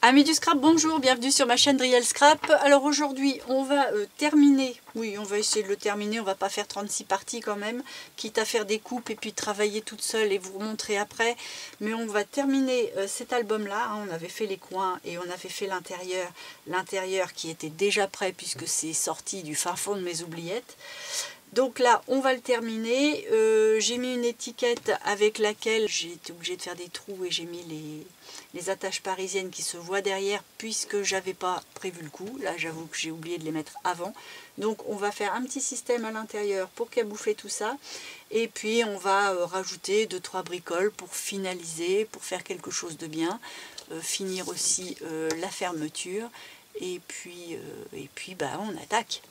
Amis du scrap, bonjour, bienvenue sur ma chaîne Driel Scrap. Alors aujourd'hui on va terminer, oui on va essayer de le terminer, on va pas faire 36 parties quand même, quitte à faire des coupes et puis travailler toute seule et vous montrer après. Mais on va terminer cet album là, hein. On avait fait les coins et on avait fait l'intérieur qui était déjà prêt puisque c'est sorti du fin fond de mes oubliettes. Donc là, on va le terminer. J'ai mis une étiquette avec laquelle j'ai été obligée de faire des trous et j'ai mis les attaches parisiennes qui se voient derrière puisque j'avais pas prévu le coup. Là, j'avoue que j'ai oublié de les mettre avant. Donc, on va faire un petit système à l'intérieur pour camoufler tout ça. Et puis, on va rajouter 2-3 bricoles pour finaliser, pour faire quelque chose de bien. Finir aussi la fermeture. Et puis bah, on attaque.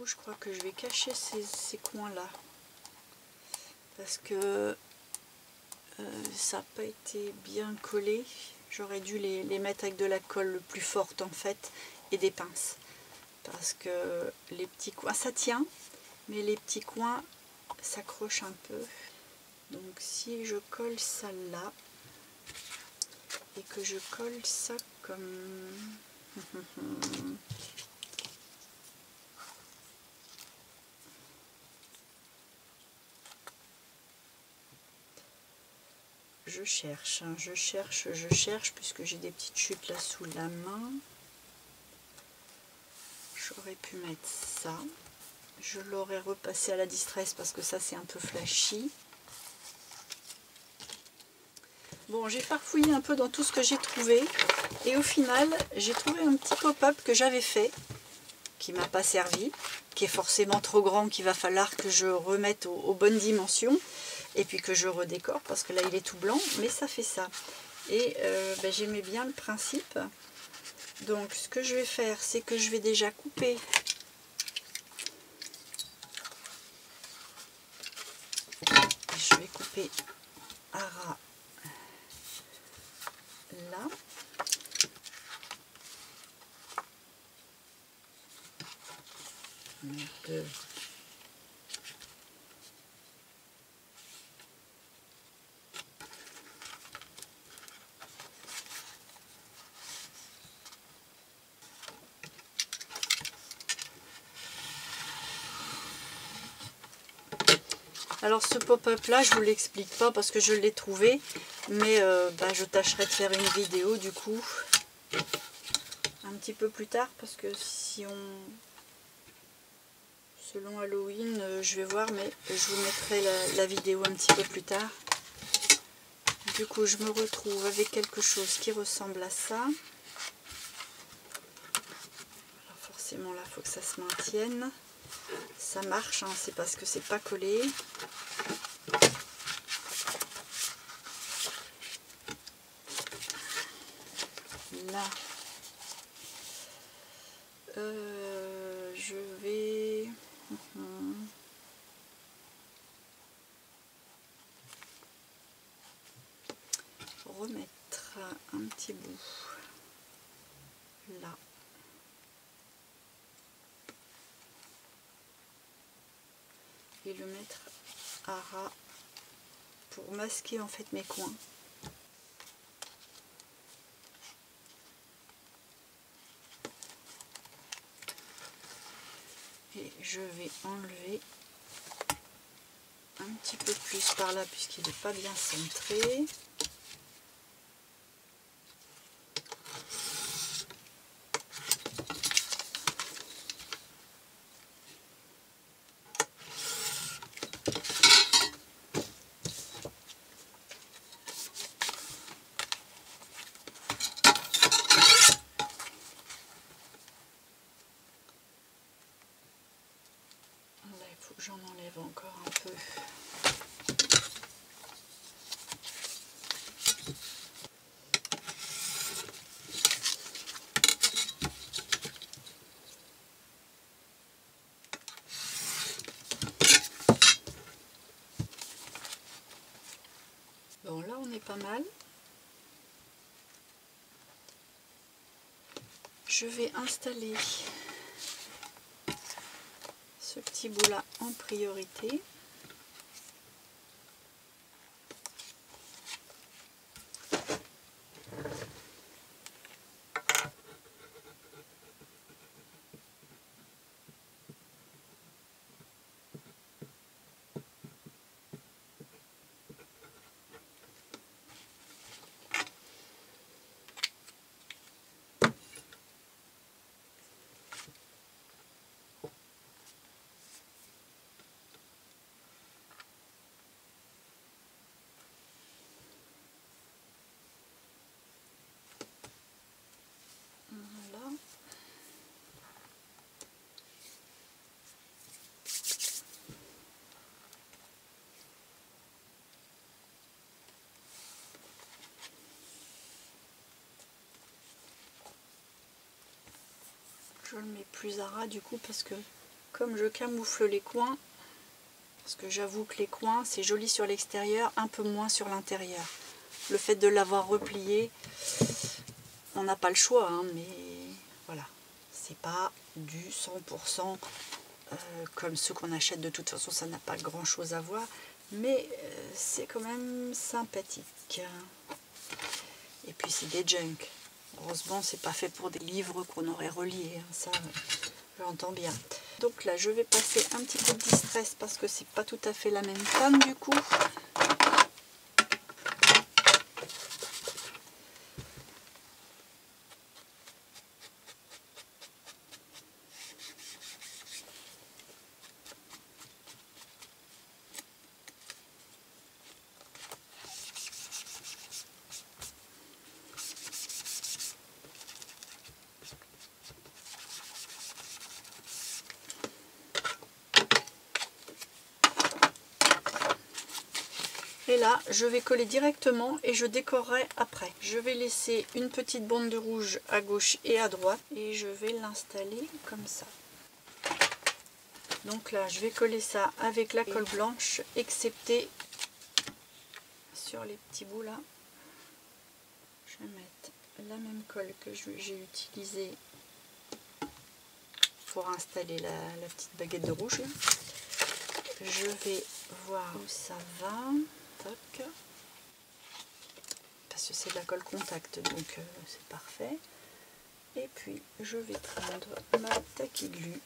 Je crois que je vais cacher ces coins là parce que ça n'a pas été bien collé. J'aurais dû les mettre avec de la colle plus forte en fait et des pinces parce que les petits coins ça tient mais les petits coins s'accrochent un peu. Donc si je colle ça là et que je colle ça comme je cherche, hein, je cherche, puisque j'ai des petites chutes là sous la main. J'aurais pu mettre ça. Je l'aurais repassé à la distress parce que ça c'est un peu flashy. Bon, j'ai farfouillé un peu dans tout ce que j'ai trouvé. Et au final, j'ai trouvé un petit pop-up que j'avais fait, qui m'a pas servi, qui est forcément trop grand, qu'il va falloir que je remette aux bonnes dimensions. Et puis que je redécore parce que là il est tout blanc, mais ça fait ça. Et j'aimais bien le principe. Donc ce que je vais faire, c'est que je vais déjà couper à ras là. Merde. Alors ce pop-up là, je vous l'explique pas parce que je l'ai trouvé, mais je tâcherai de faire une vidéo du coup un petit peu plus tard parce que si on... Selon Halloween, je vais voir, mais je vous mettrai la vidéo un petit peu plus tard. Du coup, je me retrouve avec quelque chose qui ressemble à ça. Alors forcément, là, il faut que ça se maintienne. Ça marche, hein, c'est parce que c'est pas collé. Là, je vais... remettre un petit bout là. Et le mettre à ras pour masquer en fait mes coins. Et je vais enlever un petit peu plus par là puisqu'il n'est pas bien centré. J'en enlève encore un peu. Bon, là on est pas mal. je vais installer ce petit bout là en priorité. Voilà. Je le mets plus à ras du coup parce que comme je camoufle les coins, parce que j'avoue que les coins c'est joli sur l'extérieur, un peu moins sur l'intérieur. Le fait de l'avoir replié, on n'a pas le choix, hein, mais voilà, c'est pas du 100% comme ceux qu'on achète, de toute façon ça n'a pas grand chose à voir, mais c'est quand même sympathique. Et puis c'est des junk. Heureusement, c'est pas fait pour des livres qu'on aurait reliés, hein, ça j'entends bien. Donc là, je vais passer un petit peu de distress parce que c'est pas tout à fait la même teinte du coup. Et là, je vais coller directement et je décorerai après. Je vais laisser une petite bande de rouge à gauche et à droite et je vais l'installer comme ça. Donc là, je vais coller ça avec la colle blanche, excepté sur les petits bouts là. Je vais mettre la même colle que j'ai utilisée pour installer la petite baguette de rouge là. Je vais voir où ça va. Toc. Parce que c'est de la colle contact, donc c'est parfait. Et puis je vais prendre ma tacky glue.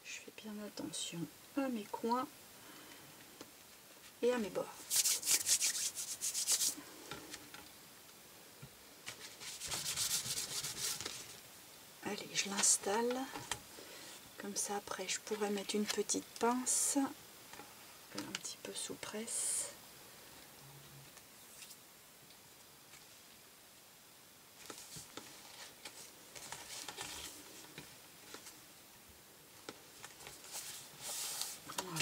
Je fais bien attention à mes coins et à mes bords. Allez, je l'installe. Comme ça, après, je pourrais mettre une petite pince, un petit peu sous presse. Voilà.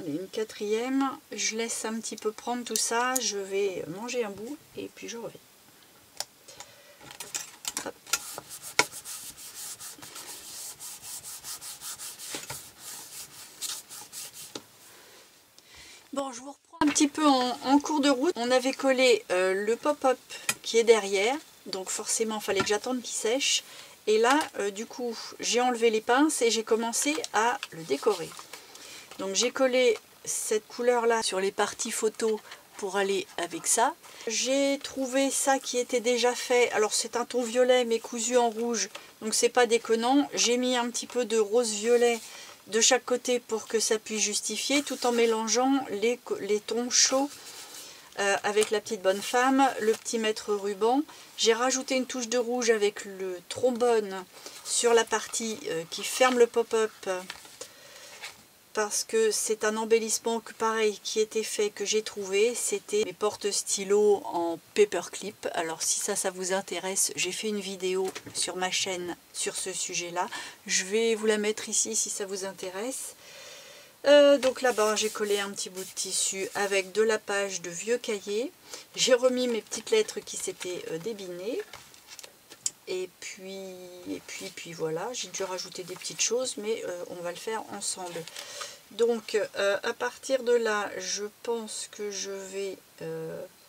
Une quatrième, je laisse un petit peu prendre tout ça, je vais manger un bout et puis je reviens. Hop. Bon, je vous reprends un petit peu en cours de route. On avait collé le pop-up qui est derrière, donc forcément il fallait que j'attende qu'il sèche. Et là, du coup, j'ai enlevé les pinces et j'ai commencé à le décorer. Donc j'ai collé cette couleur là sur les parties photos pour aller avec ça. J'ai trouvé ça qui était déjà fait, alors c'est un ton violet mais cousu en rouge, donc c'est pas déconnant. J'ai mis un petit peu de rose violet de chaque côté pour que ça puisse justifier, tout en mélangeant les tons chauds avec la petite bonne femme, le petit maître ruban. J'ai rajouté une touche de rouge avec le trombone sur la partie qui ferme le pop-up, parce que c'est un embellissement que pareil qui était fait, que j'ai trouvé. C'était mes porte-stylos en paperclip. Alors si ça vous intéresse, j'ai fait une vidéo sur ma chaîne sur ce sujet-là. Je vais vous la mettre ici si ça vous intéresse. Donc là-bas j'ai collé un petit bout de tissu avec de la page de vieux cahier. J'ai remis mes petites lettres qui s'étaient débinées. Et puis voilà, j'ai dû rajouter des petites choses, mais on va le faire ensemble. Donc à partir de là, je pense que je vais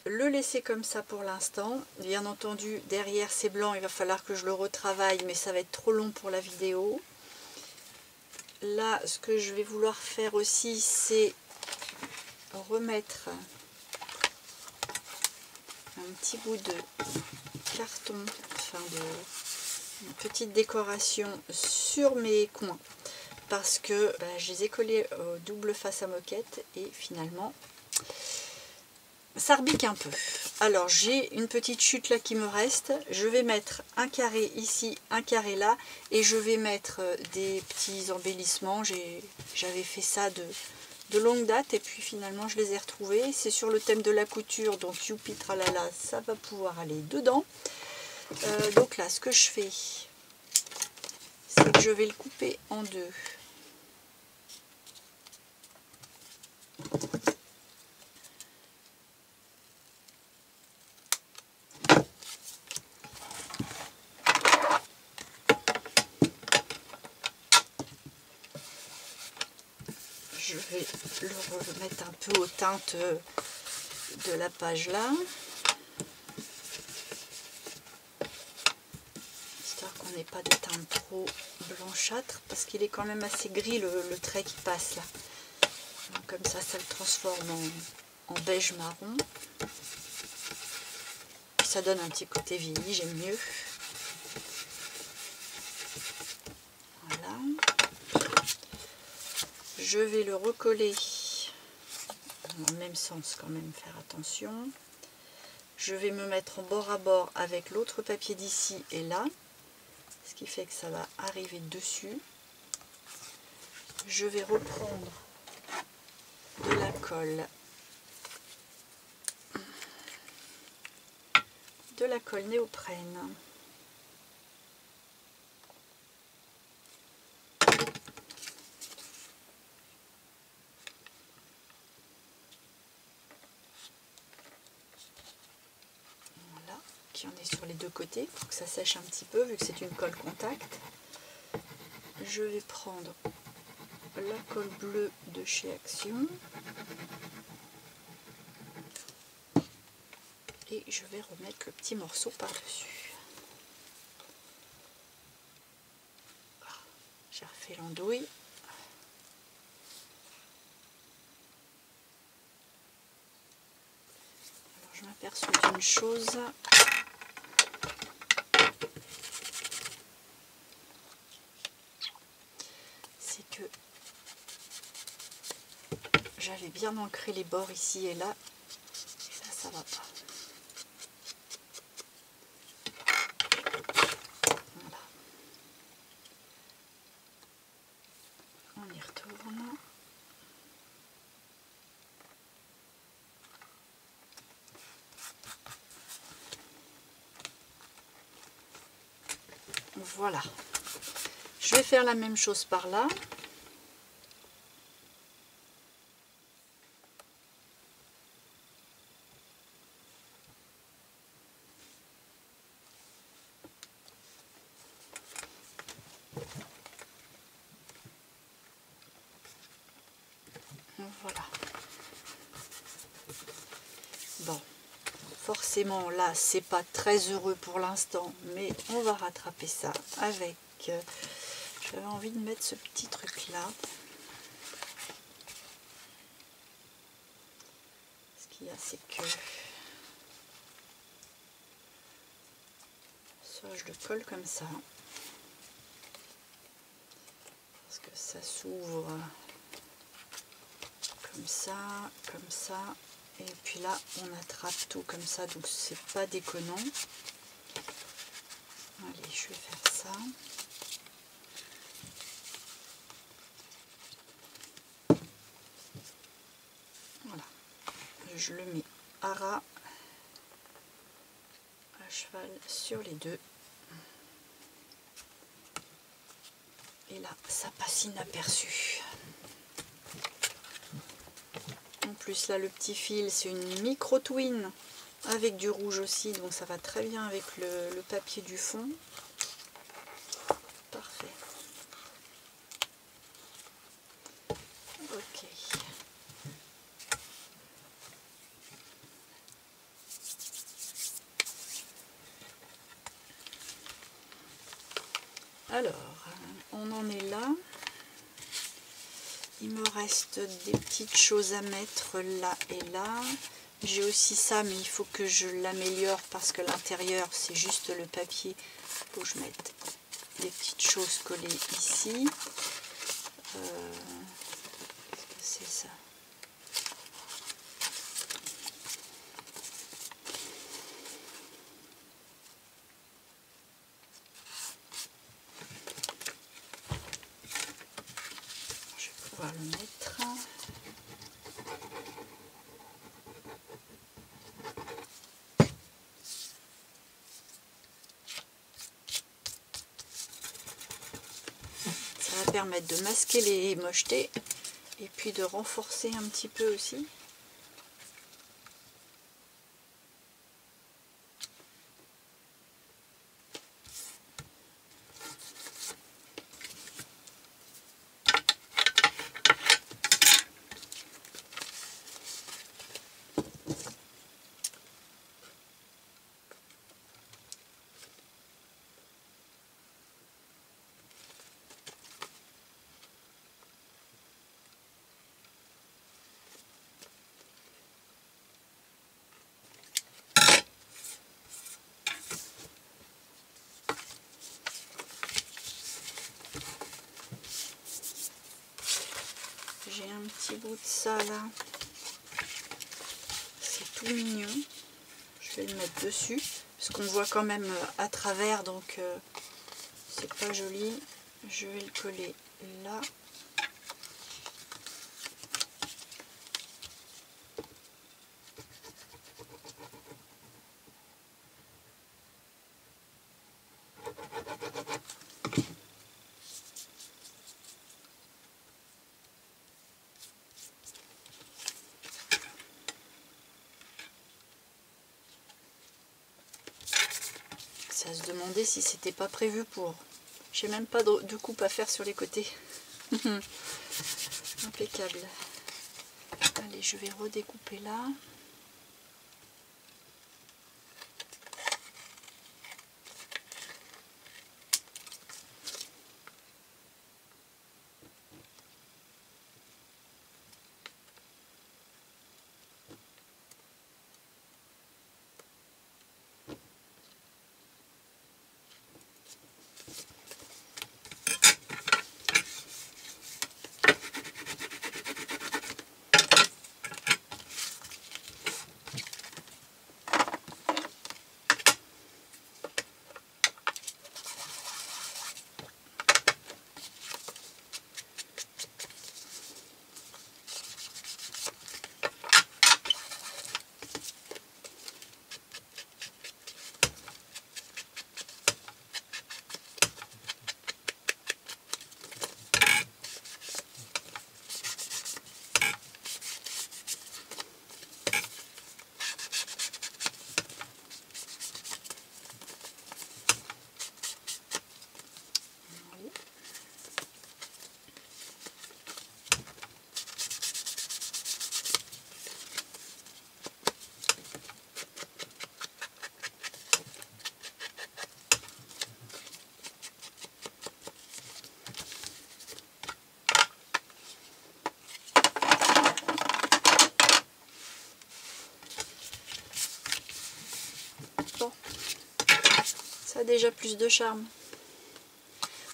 le laisser comme ça pour l'instant. Bien entendu, derrière c'est blanc, il va falloir que je le retravaille, mais ça va être trop long pour la vidéo. Là, ce que je vais vouloir faire aussi, c'est remettre un petit bout de carton, enfin une petite décoration sur mes coins, parce que je les ai collés double face à moquette et finalement ça rebique un peu. Alors j'ai une petite chute là qui me reste, je vais mettre un carré ici, un carré là, et je vais mettre des petits embellissements. J'avais fait ça de longue date et puis finalement je les ai retrouvés. C'est sur le thème de la couture, donc youpi tralala, ça va pouvoir aller dedans. Donc là ce que je fais, c'est que je vais le couper en deux. Je vais le remettre un peu aux teintes de la page là, histoire qu'on n'ait pas des teintes trop blanchâtres, parce qu'il est quand même assez gris le trait qui passe là. Donc, comme ça le transforme en beige marron. Ça donne un petit côté vieilli, j'aime mieux. Voilà. Je vais le recoller dans le même sens quand même, faire attention. Je vais me mettre en bord à bord avec l'autre papier d'ici et là, ce qui fait que ça va arriver dessus. Je vais reprendre de la colle, néoprène. Voilà, qui en est sur les deux côtés pour que ça sèche un petit peu vu que c'est une colle contact. Je vais prendre la colle bleue de chez Action et je vais remettre le petit morceau par-dessus. J'ai refait l'andouille. Alors je m'aperçois d'une chose. C'est que j'avais bien ancré les bords ici et là. Et ça va pas. Voilà. On y retourne. Voilà. Je vais faire la même chose par là. Voilà. Bon, forcément là c'est pas très heureux pour l'instant, mais on va rattraper ça avec... j'avais envie de mettre ce petit truc là. Ce qu'il y a, c'est que soit je le colle comme ça, parce que ça s'ouvre comme ça, et puis là on attrape tout comme ça, donc c'est pas déconnant. Allez, je vais faire ça. je le mets à ras, à cheval sur les deux. Et là, ça passe inaperçu. En plus, là, le petit fil, c'est une micro twin avec du rouge aussi, donc ça va très bien avec le papier du fond. Parfait. Ok. Alors, on en est là. Il me reste des petites choses à mettre là et là. J'ai aussi ça, mais il faut que je l'améliore parce que l'intérieur, c'est juste le papier. Il faut que je mette des petites choses collées ici. C'est ça. Je vais pouvoir le mettre. Ça va permettre de masquer les mochetés et puis de renforcer un petit peu aussi. J'ai un petit bout de ça là, c'est tout mignon, je vais le mettre dessus, parce qu'on voit quand même à travers, donc c'est pas joli. Je vais le coller là. Ça se demandait si c'était pas prévu pour. J'ai même pas de coupe à faire sur les côtés. Impeccable. Allez, je vais redécouper là. Bon, ça a déjà plus de charme.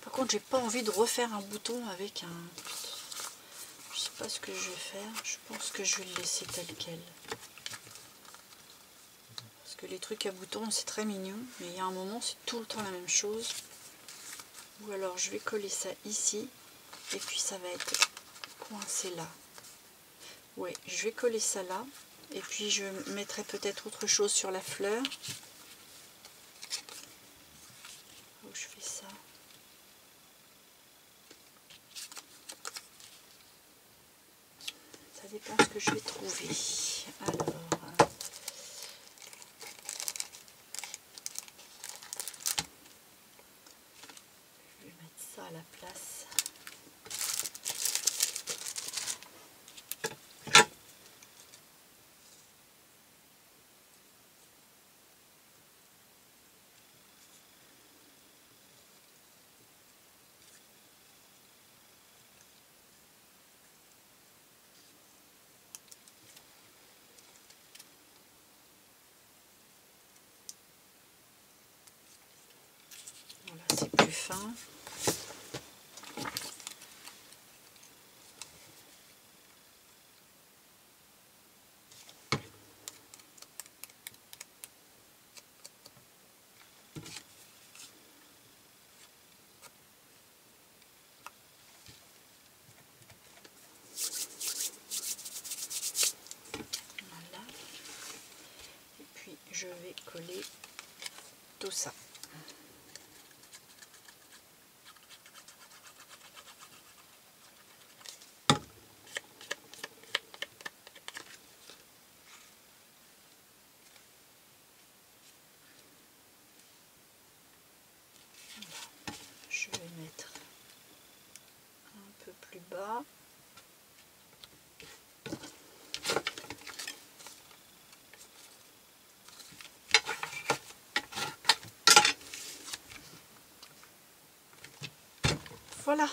Par contre, j'ai pas envie de refaire un bouton avec un... Je sais pas ce que je vais faire. Je pense que je vais le laisser tel quel. Parce que les trucs à boutons, c'est très mignon. Mais il y a un moment, c'est tout le temps la même chose. Ou alors, je vais coller ça ici. Et puis, ça va être coincé là. Ouais, je vais coller ça là. Et puis je mettrai peut-être autre chose sur la fleur. Où je fais ça. Ça dépend ce que je vais trouver. Alors, je vais mettre ça à la place. Voilà, c'est plus fin. Voilà. Et puis je vais coller tout ça. Je vais mettre un peu plus bas. Voilà.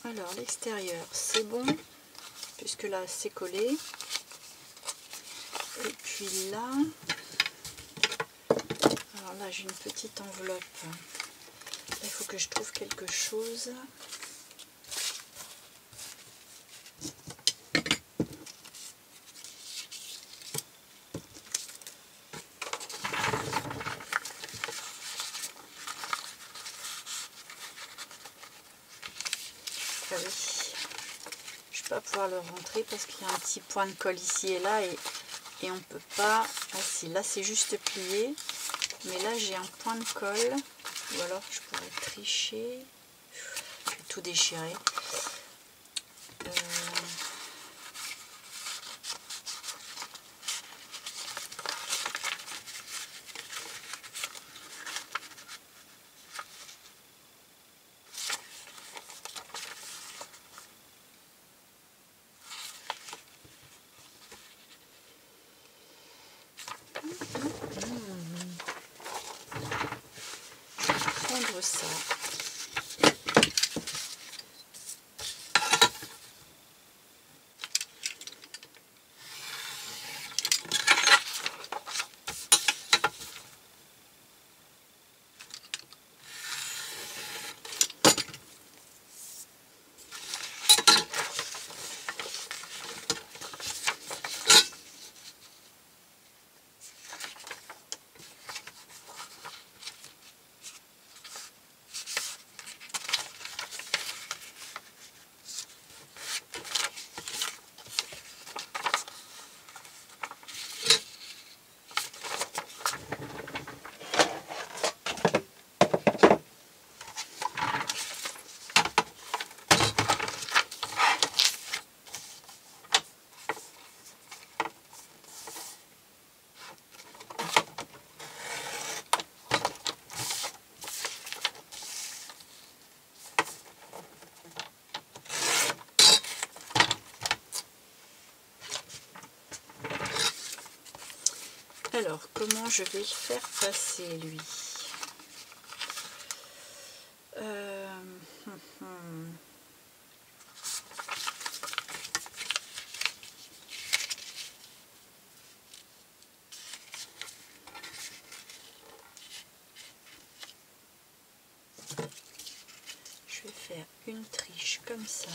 Alors l'extérieur c'est bon, puisque là c'est collé. Et puis là, alors là j'ai une petite enveloppe. Il faut que je trouve quelque chose. Ah oui, je ne vais pas pouvoir le rentrer parce qu'il y a un petit point de colle ici et là et on ne peut pas. Ah si, là c'est juste plié, mais là j'ai un point de colle, ou alors je pourrais tricher. Je vais tout déchirer. Prendre ça. Alors, comment je vais le faire passer, lui? Je vais faire une triche comme ça.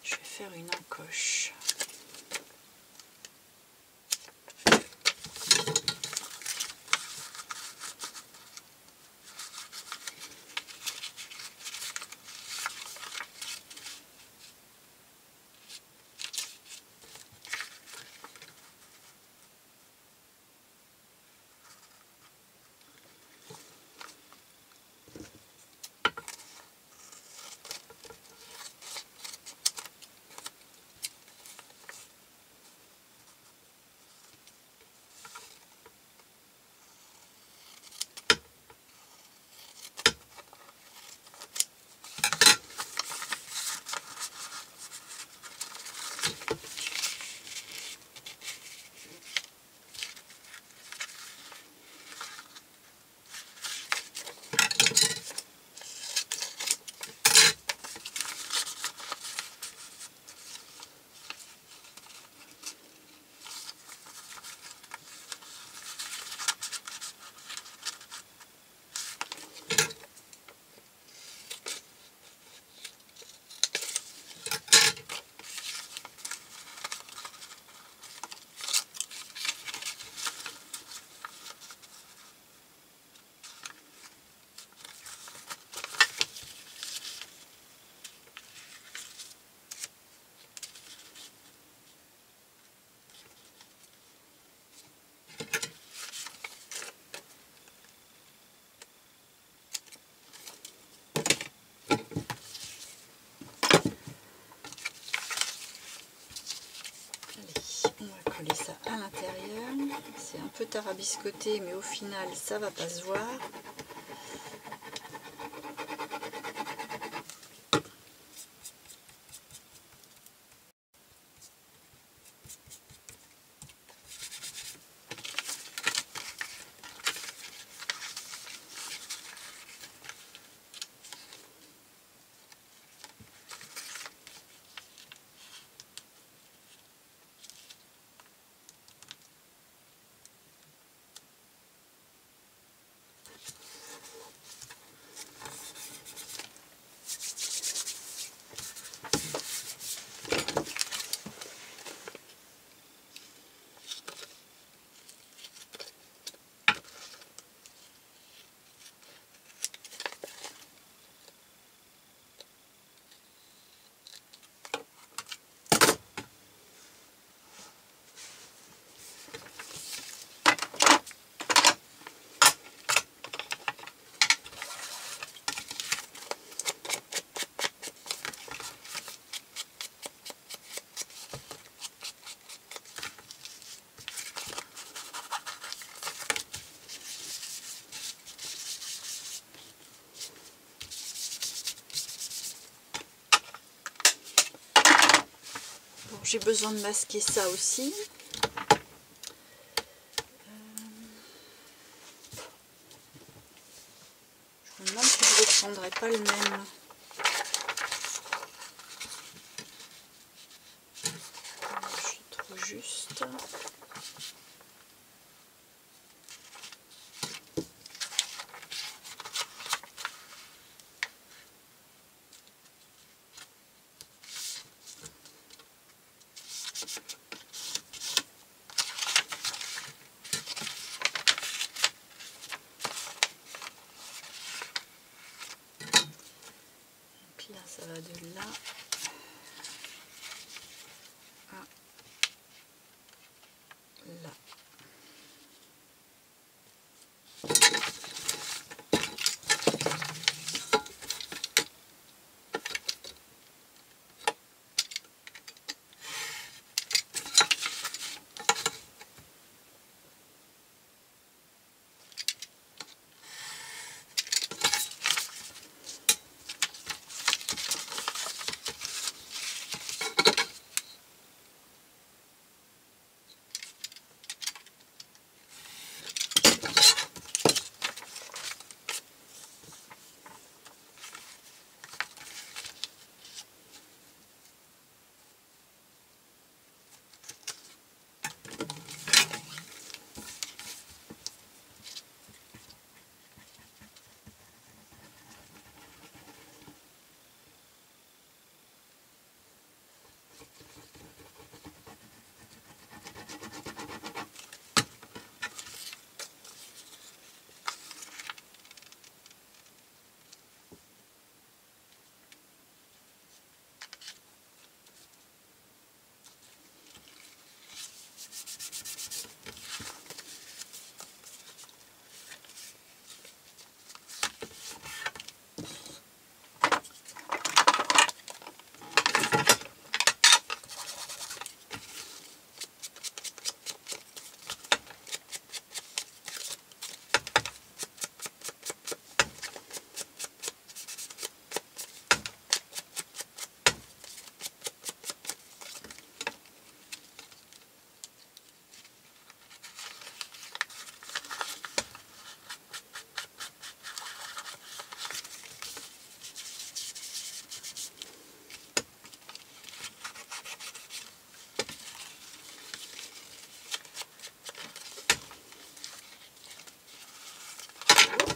Je vais faire une encoche. On va coller ça à l'intérieur. C'est un peu tarabiscoté, mais au final, ça va pas se voir. J'ai besoin de masquer ça aussi. Je me demande si je ne reprendrai pas le même. Je suis trop juste. Là, ça va de là à là.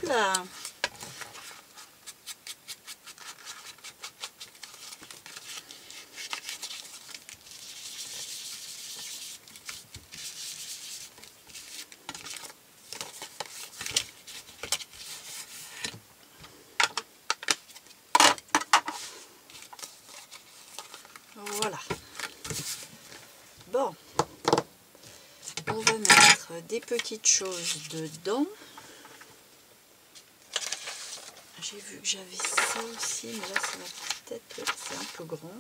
Là. Voilà. Bon, on va mettre des petites choses dedans. J'ai vu que j'avais ça aussi, mais là ça va peut-être, c'est un peu grand.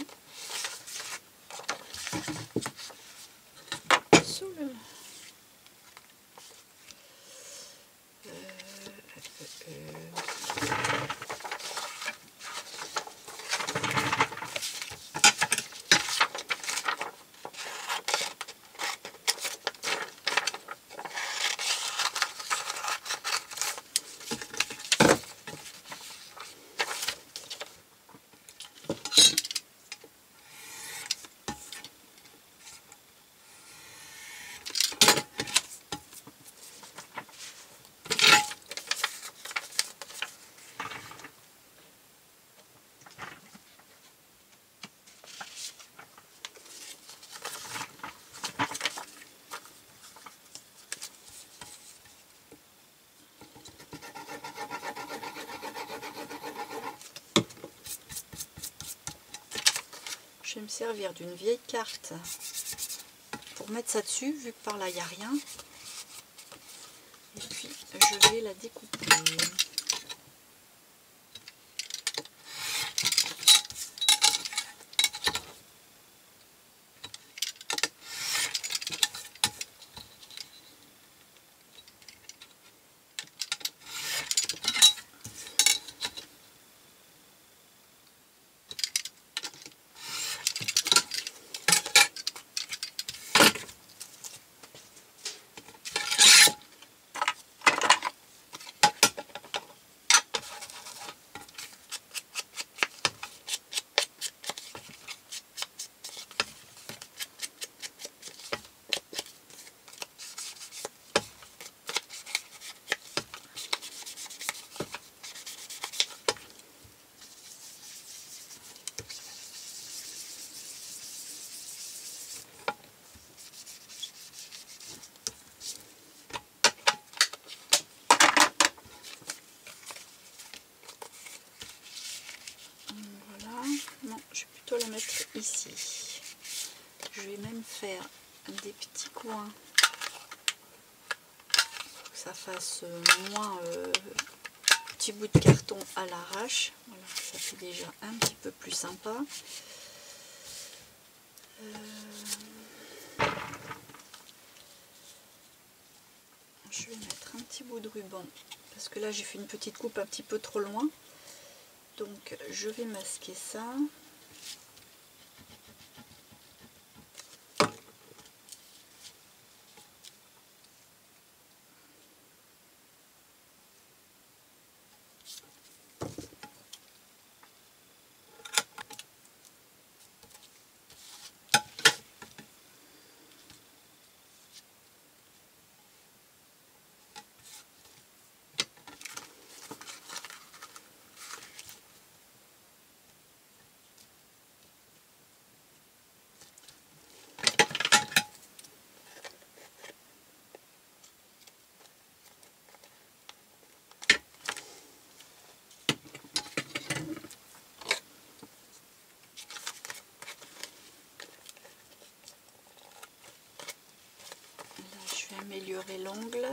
je vais me servir d'une vieille carte pour mettre ça dessus, vu que par là il n'y a rien. Et puis je vais la découper. Non, je vais plutôt la mettre ici. Je vais même faire des petits coins pour que ça fasse moins petit bout de carton à l'arrache. Voilà, ça fait déjà un petit peu plus sympa. Je vais mettre un petit bout de ruban parce que là j'ai fait une petite coupe un petit peu trop loin. Donc je vais masquer ça. Améliorer l'angle.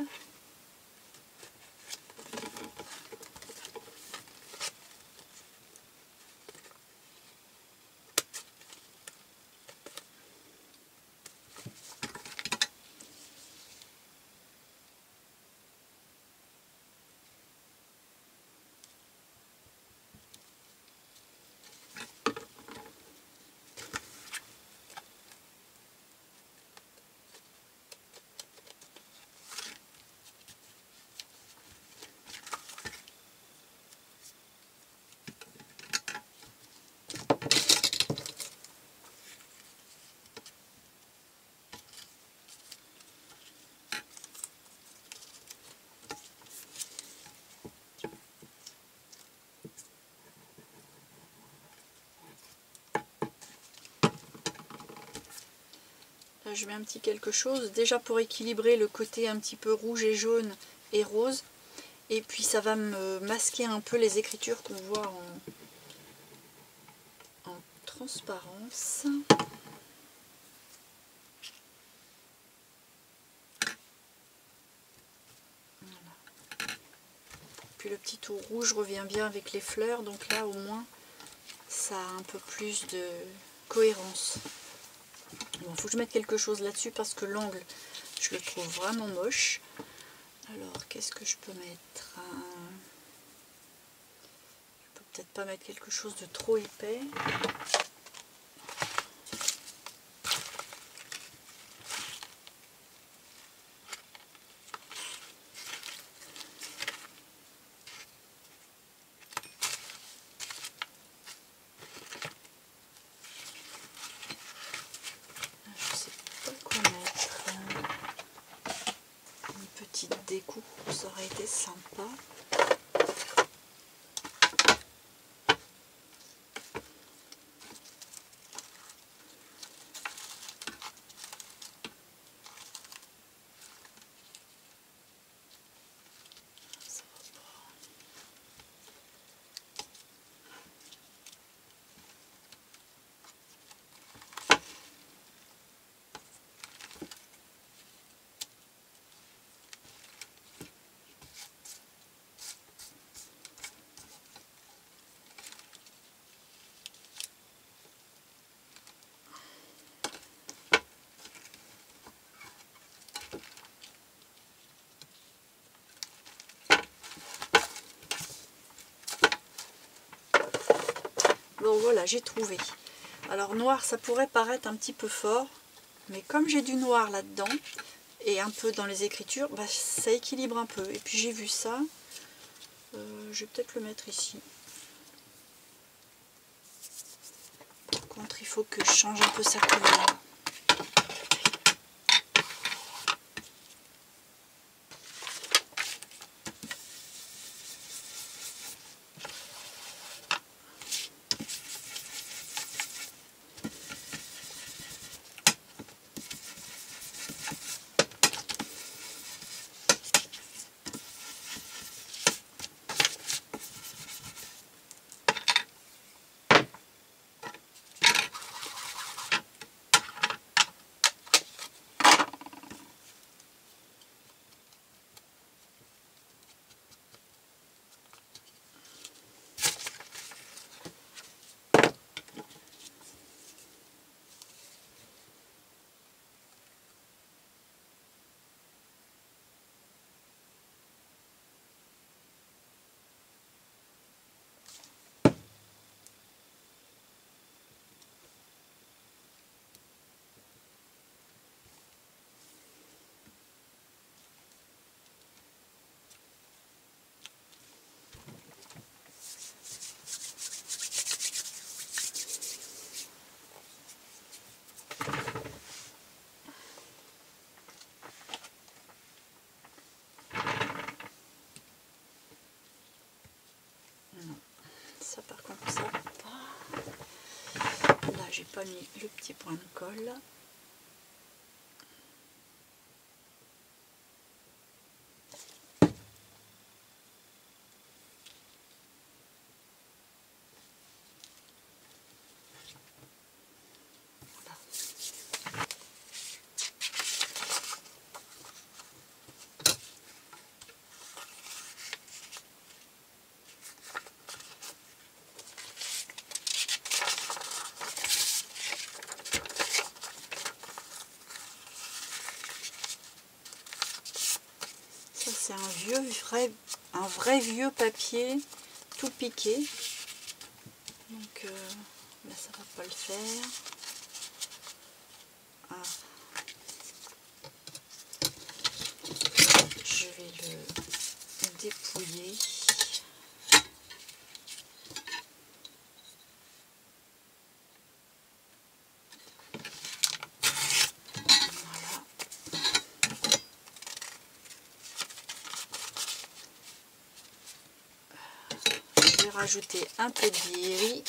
Là, je mets un petit quelque chose, déjà pour équilibrer le côté un petit peu rouge et jaune et rose. Et puis ça va me masquer un peu les écritures qu'on voit en transparence. Voilà. Puis le petit tout rouge revient bien avec les fleurs, donc là au moins ça a un peu plus de cohérence. Bon, faut que je mette quelque chose là-dessus parce que l'angle, je le trouve vraiment moche. Alors, qu'est-ce que je peux mettre? Je peux peut-être pas mettre quelque chose de trop épais. Je sais pas quoi mettre. Une petite découpe, ça aurait été sympa. voilà, j'ai trouvé. Alors noir, ça pourrait paraître un petit peu fort, mais comme j'ai du noir là-dedans, et un peu dans les écritures, bah, ça équilibre un peu. Et puis j'ai vu ça, je vais peut-être le mettre ici. Par contre, il faut que je change un peu sa couleur. Ça par contre ça va pas. Là j'ai pas mis le petit point de colle. C'est un vrai vieux papier tout piqué. Donc là ça va pas le faire. Ah. Je vais le dépouiller. Rajouter un peu de vieillerie.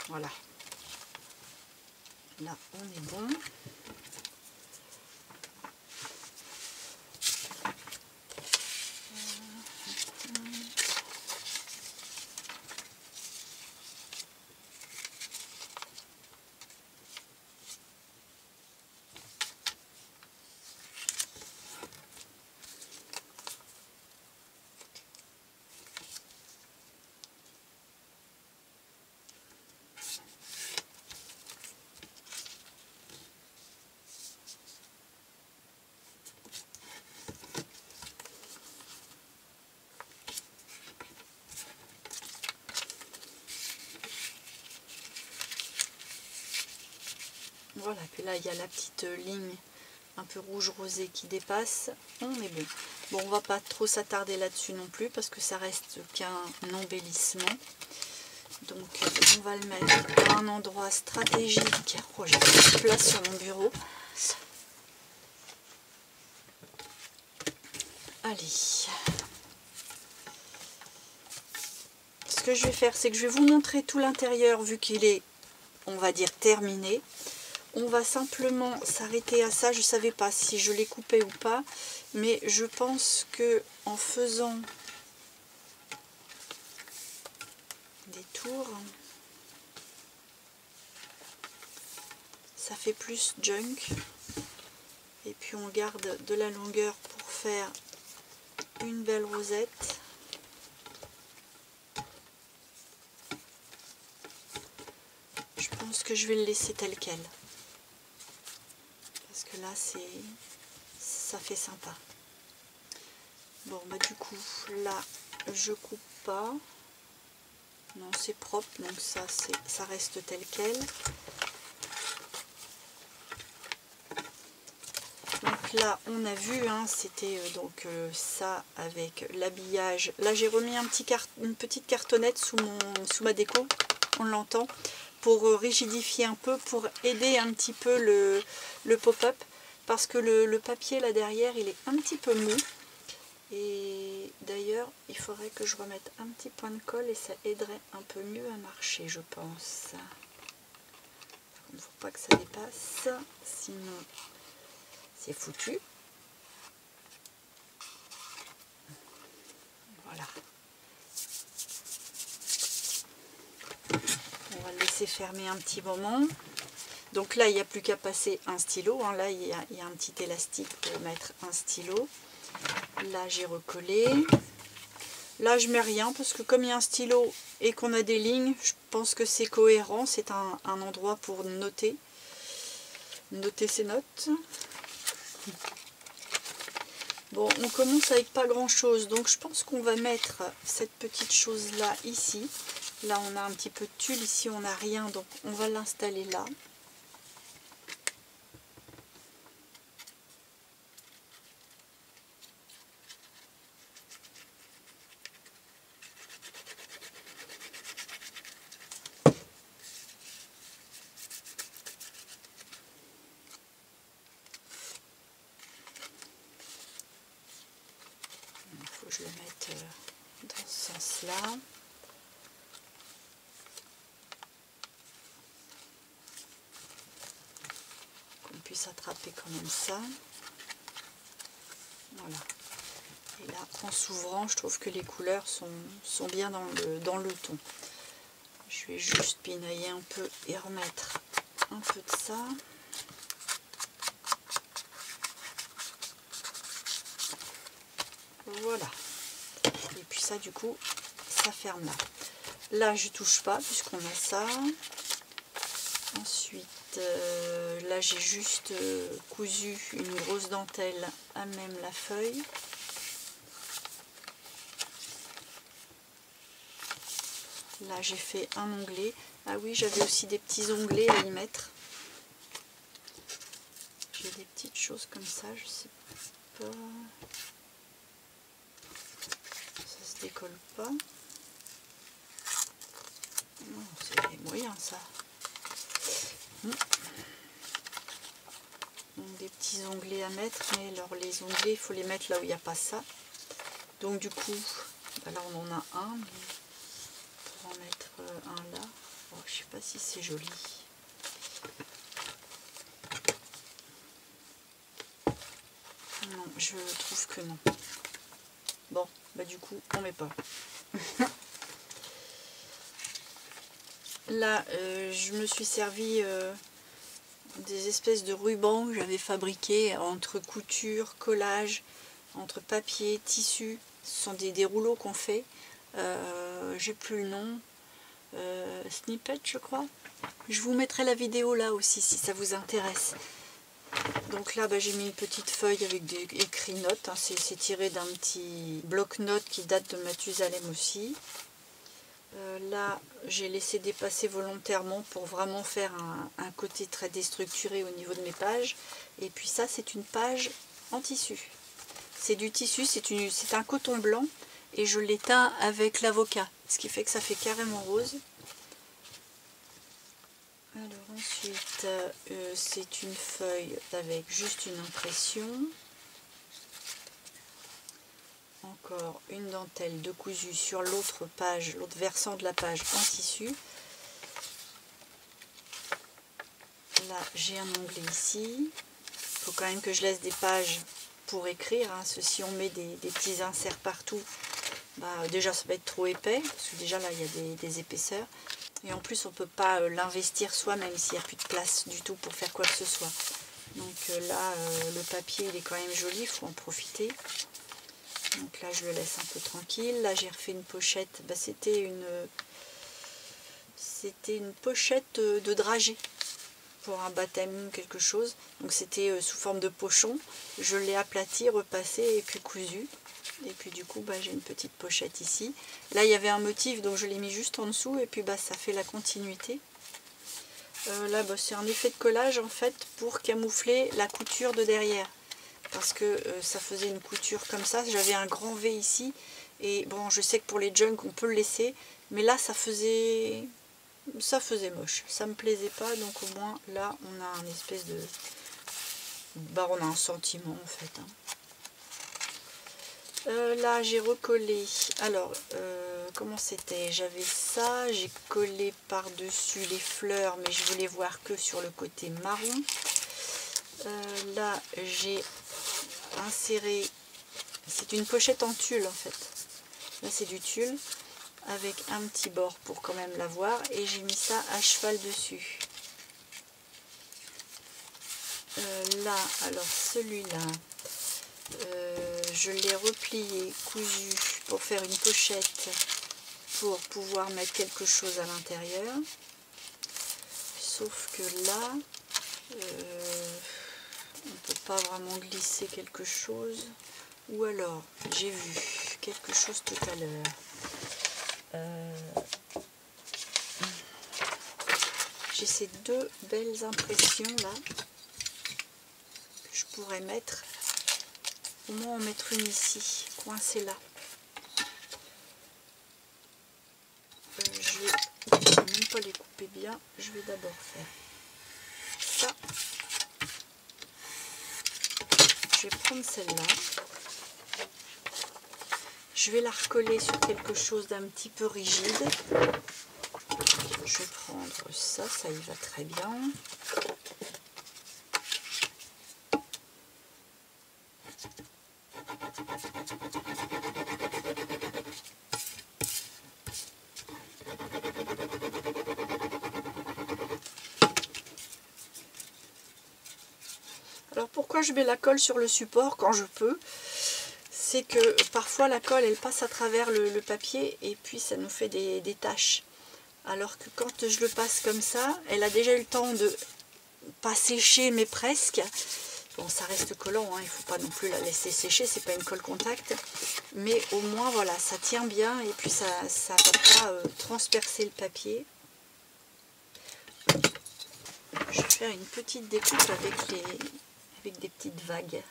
Voilà. Là, on est bon. Voilà, puis là il y a la petite ligne un peu rouge rosé qui dépasse, on est bon. Bon, on va pas trop s'attarder là-dessus non plus parce que ça reste qu'un embellissement. Donc on va le mettre à un endroit stratégique. Oh, j'ai pas de place sur mon bureau. Allez. Ce que je vais faire, c'est que je vais vous montrer tout l'intérieur vu qu'il est, on va dire, terminé. On va simplement s'arrêter à ça. Je ne savais pas si je l'ai coupé ou pas. mais je pense que en faisant des tours, ça fait plus junk, et puis on garde de la longueur pour faire une belle rosette. Je pense que je vais le laisser tel quel, parce que là ça fait sympa. Bon bah du coup là je coupe pas, non c'est propre, donc ça reste tel quel. Donc là on a vu, hein, c'était ça avec l'habillage. Là j'ai remis une petite cartonnette sous ma déco, on l'entend, pour rigidifier un peu, pour aider un petit peu le pop-up, parce que le papier là derrière il est un petit peu mou. Et d'ailleurs, il faudrait que je remette un petit point de colle et ça aiderait un peu mieux à marcher, je pense. Il ne faut pas que ça dépasse, sinon c'est foutu. Voilà. On va le laisser fermer un petit moment. Donc là, il n'y a plus qu'à passer un stylo. Hein. Là, il y a un petit élastique pour mettre un stylo. Là, j'ai recollé. Là, je mets rien parce que comme il y a un stylo et qu'on a des lignes, je pense que c'est cohérent. C'est un endroit pour noter ses notes. Bon, on commence avec pas grand chose, donc je pense qu'on va mettre cette petite chose là ici. Là, on a un petit peu de tulle, ici on n'a rien, donc on va l'installer là. Il faut que je le mette dans ce sens-là. Qu'on puisse attraper quand même ça. Voilà. Et là, en s'ouvrant, je trouve que les couleurs sont bien dans le ton. Je vais juste pinailler un peu et remettre un peu de ça. Voilà. Et puis ça, du coup, ça ferme là. Là, je touche pas puisqu'on a ça. Ensuite, là, j'ai juste cousu une grosse dentelle à même la feuille. Là, j'ai fait un onglet. Ah oui, j'avais aussi des petits onglets à y mettre. J'ai des petites choses comme ça, je sais pas. Ça se décolle pas. Non, c'est moyen ça. Donc des petits onglets à mettre, mais alors les onglets, il faut les mettre là où il n'y a pas ça. Donc du coup, bah là on en a un, mais pour en mettre un là, oh, je sais pas si c'est joli. Non, je trouve que non. Bon, bah du coup, on met pas. Là, je me suis servi des espèces de rubans que j'avais fabriqués entre couture, collage, entre papier, tissu. Ce sont des rouleaux qu'on fait. J'ai plus le nom. Snippet, je crois. Je vous mettrai la vidéo là aussi si ça vous intéresse. Donc là, bah, j'ai mis une petite feuille avec des écrits notes. Hein. C'est tiré d'un petit bloc-notes qui date de Mathusalem aussi. Là, j'ai laissé dépasser volontairement pour vraiment faire un côté très déstructuré au niveau de mes pages. Et puis ça, c'est une page en tissu. C'est du tissu, c'est un coton blanc et je l'ai teint avec l'avocat, ce qui fait que ça fait carrément rose. Alors ensuite, c'est une feuille avec juste une impression. Encore une dentelle de cousu sur l'autre page, l'autre versant de la page en tissu. Là, j'ai un onglet ici. Il faut quand même que je laisse des pages pour écrire, hein. Si on met des petits inserts partout, bah, déjà ça va être trop épais, parce que déjà là il y a des épaisseurs. Et en plus on ne peut pas l'investir soi-même s'il n'y a plus de place du tout pour faire quoi que ce soit. Donc là le papier il est quand même joli, il faut en profiter. Donc là je le laisse un peu tranquille. Là j'ai refait une pochette, bah, c'était une pochette de dragée pour un baptême ou quelque chose. Donc c'était sous forme de pochon. Je l'ai aplati, repassé et puis cousu. Et puis du coup bah, j'ai une petite pochette ici. Là il y avait un motif donc je l'ai mis juste en dessous et puis bah, ça fait la continuité. Là bah, c'est un effet de collage en fait pour camoufler la couture de derrière. Parce que ça faisait une couture comme ça. J'avais un grand V ici. Et bon je sais que pour les junks on peut le laisser. Mais là ça faisait moche. Ça me plaisait pas. Donc au moins là on a un espèce de... Bah on a un sentiment en fait. Hein. Là j'ai recollé, alors comment c'était, j'avais ça, j'ai collé par dessus les fleurs mais je voulais voir que sur le côté marron. Là j'ai inséré, c'est une pochette en tulle en fait, là c'est du tulle avec un petit bord pour quand même la voir et j'ai mis ça à cheval dessus. Là alors celui-là, je l'ai replié, cousu pour faire une pochette pour pouvoir mettre quelque chose à l'intérieur. Sauf que là, on ne peut pas vraiment glisser quelque chose. Ou alors, j'ai vu quelque chose tout à l'heure. J'ai ces deux belles impressions là que je pourrais mettre. Au moins en mettre une ici, coincée là. Je vais même pas les couper bien. Je vais d'abord faire ça. Je vais prendre celle-là. Je vais la recoller sur quelque chose d'un petit peu rigide. Je vais prendre ça, ça y va très bien. Alors pourquoi je mets la colle sur le support quand je peux? C'est que parfois la colle elle passe à travers le papier et puis ça nous fait des taches. Alors que quand je le passe comme ça, elle a déjà eu le temps de pas sécher mais presque. Bon ça reste collant, hein, il ne faut pas non plus la laisser sécher, c'est pas une colle contact. Mais au moins voilà, ça tient bien et puis ça ne va pas transpercer le papier. Je vais faire une petite découpe avec des petites vagues.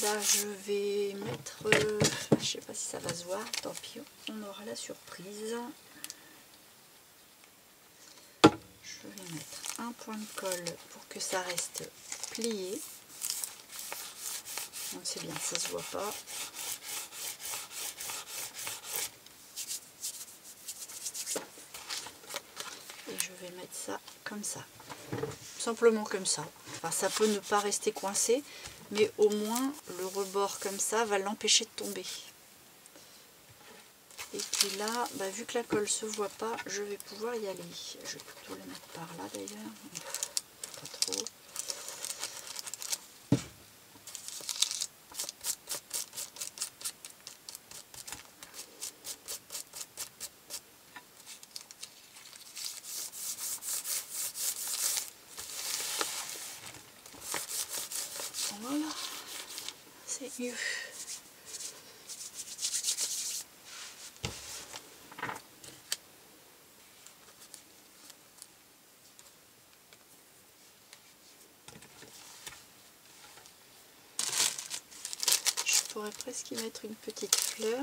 Là je vais mettre, je sais pas si ça va se voir, tant pis, on aura la surprise. Je vais mettre un point de colle pour que ça reste plié. Donc c'est bien, ça se voit pas. Et je vais mettre ça comme ça. Simplement comme ça. Enfin, ça peut ne pas rester coincé, mais au moins le rebord comme ça va l'empêcher de tomber. Et puis là, bah, vu que la colle se voit pas, je vais pouvoir y aller. Je vais plutôt le mettre par là d'ailleurs. Pas trop. Voilà, c'est mieux. Je pourrais presque y mettre une petite fleur.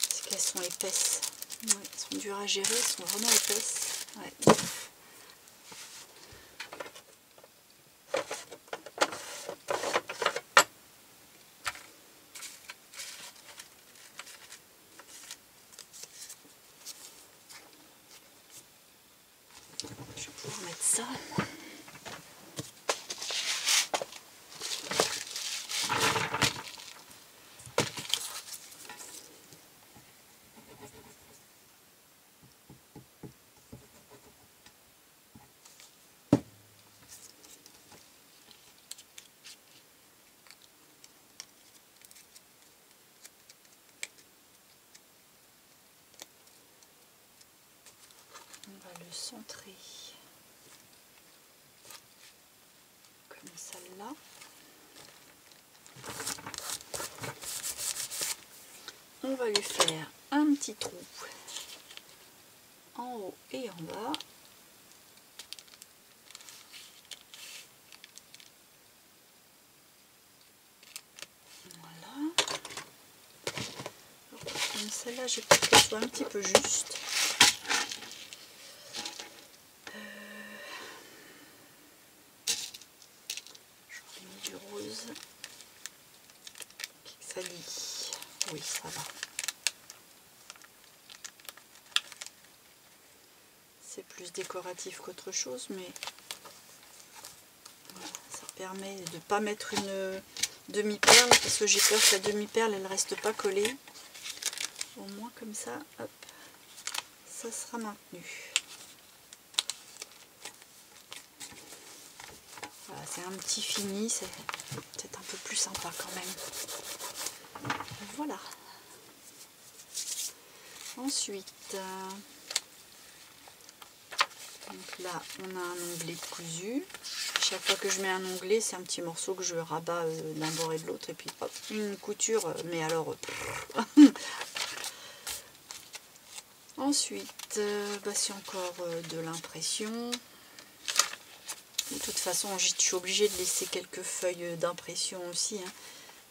Parce qu'elles sont épaisses. Ouais, elles sont dures à gérer, elles sont vraiment épaisses. Ouais. Je vais pouvoir mettre ça. On va le centrer comme celle-là. On va lui faire un petit trou en haut et en bas. Voilà. Comme celle-là, j'ai peur qu'elle soit un petit peu juste. J'aurais mis du rose. Ça dit. Oui, ça va. C'est plus décoratif qu'autre chose, mais ça permet de ne pas mettre une demi-perle, parce que j'ai peur que la demi-perle elle reste pas collée. Au moins comme ça, hop, ça sera maintenu. Voilà, c'est un petit fini, c'est peut-être un peu plus sympa quand même. Voilà. Ensuite, donc là on a un onglet de cousu. Chaque fois que je mets un onglet, c'est un petit morceau que je rabats d'un bord et de l'autre, et puis hop, une couture, mais alors... Ensuite, c'est encore de l'impression. De toute façon, je suis obligée de laisser quelques feuilles d'impression aussi, hein,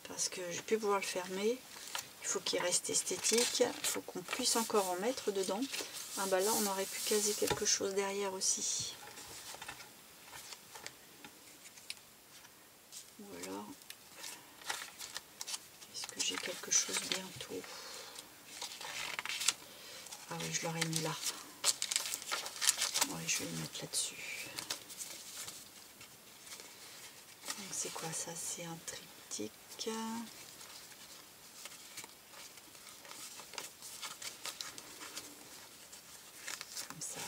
parce que je vais plus pouvoir le fermer. Il faut qu'il reste esthétique. Il faut qu'on puisse encore en mettre dedans. Ah bah là, on aurait pu caser quelque chose derrière aussi. Ou alors, est-ce que j'ai quelque chose bientôt? Ah oui, je l'aurais mis là. Ouais, je vais le mettre là-dessus. Donc c'est quoi ça? C'est un triptyque. Comme ça.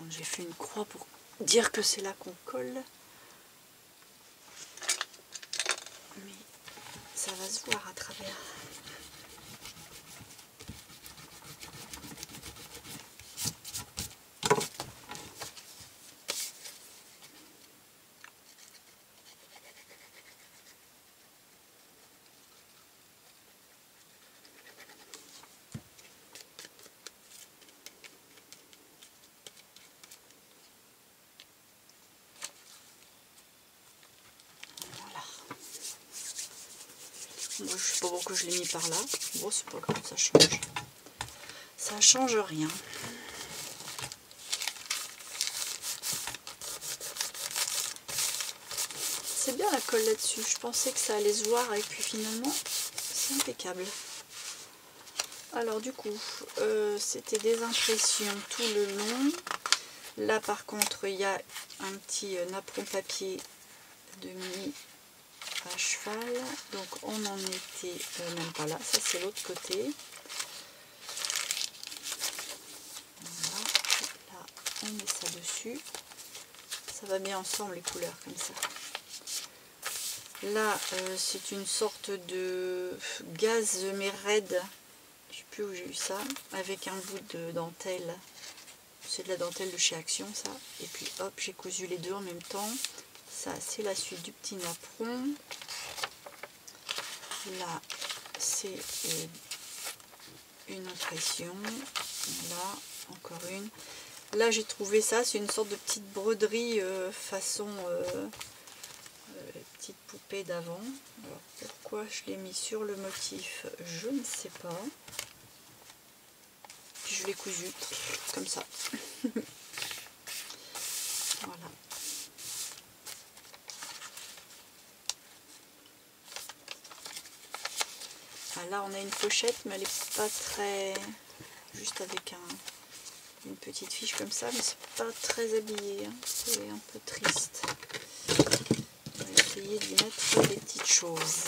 J'ai fait une croix pour dire que c'est là qu'on colle. Mais ça va se voir à travers. Moi, je sais pas pourquoi je l'ai mis par là. Bon, c'est pas grave, ça change. Ça change rien. C'est bien la colle là-dessus. Je pensais que ça allait se voir et puis finalement, c'est impeccable. Alors du coup, c'était des impressions tout le long. Là par contre, il y a un petit napperon papier demi à cheval, donc on n'en était même pas là, ça c'est l'autre côté. Voilà. Là on met ça dessus, ça va bien ensemble les couleurs comme ça. Là c'est une sorte de gaze mais raide, je sais plus où j'ai eu ça, avec un bout de dentelle, c'est de la dentelle de chez Action ça, et puis hop j'ai cousu les deux en même temps. Ça c'est la suite du petit napperon. Là c'est une impression, là encore une. Là j'ai trouvé ça, c'est une sorte de petite broderie façon petite poupée d'avant. Alors pourquoi je l'ai mis sur le motif, je ne sais pas. Puis je l'ai cousu comme ça. Voilà. Ah, là on a une pochette, mais elle est pas très... juste avec une petite fiche comme ça, mais c'est pas très habillé, hein. C'est un peu triste. On va essayer d'y mettre des petites choses.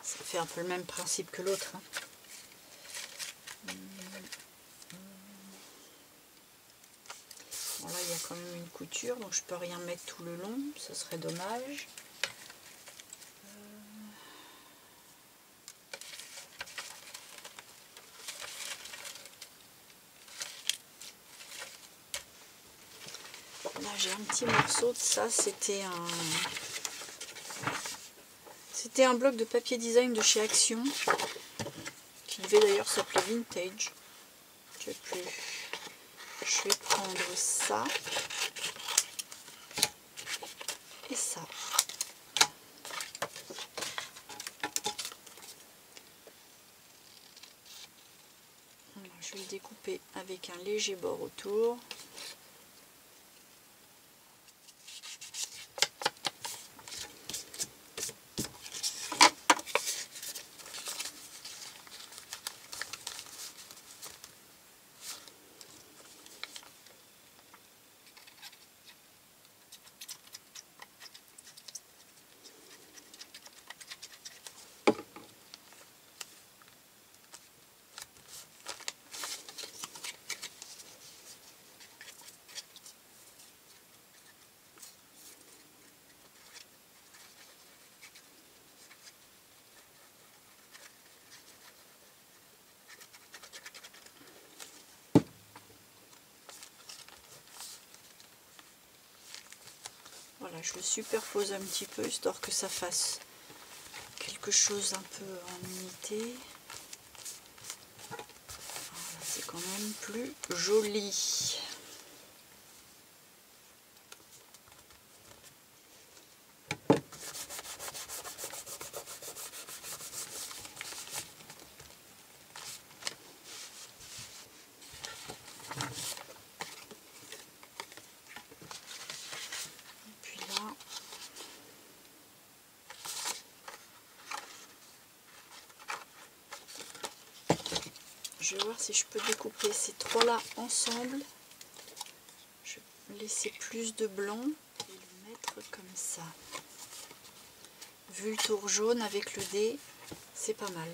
Ça fait un peu le même principe que l'autre, hein. Bon, là il y a quand même une couture, donc je peux rien mettre tout le long, ce serait dommage. Là j'ai un petit morceau de ça, c'était un bloc de papier design de chez Action, qui devait d'ailleurs s'appeler Vintage. Je sais plus. Je vais prendre ça et ça. Voilà, je vais le découper avec un léger bord autour. Voilà, je le superpose un petit peu, histoire que ça fasse quelque chose un peu en unité. Voilà, c'est quand même plus joli. Je vais voir si je peux découper ces trois là ensemble. Je vais laisser plus de blanc et le mettre comme ça. Vu le tour jaune avec le dé, c'est pas mal.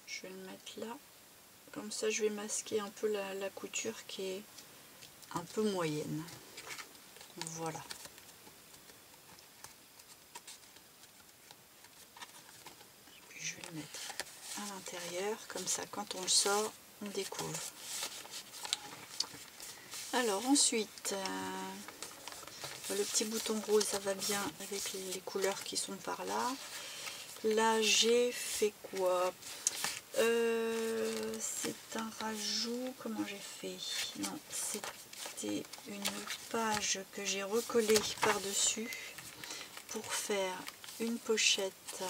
Je vais le mettre là, comme ça je vais masquer un peu la couture qui est un peu moyenne. Voilà. Et puis je vais le mettre à l'intérieur, comme ça quand on le sort, on découvre. Alors ensuite, le petit bouton rose, ça va bien avec les couleurs qui sont par là. Là j'ai fait quoi? C'est un rajout, comment j'ai fait? Non, c'était une page que j'ai recollée par-dessus pour faire une pochette.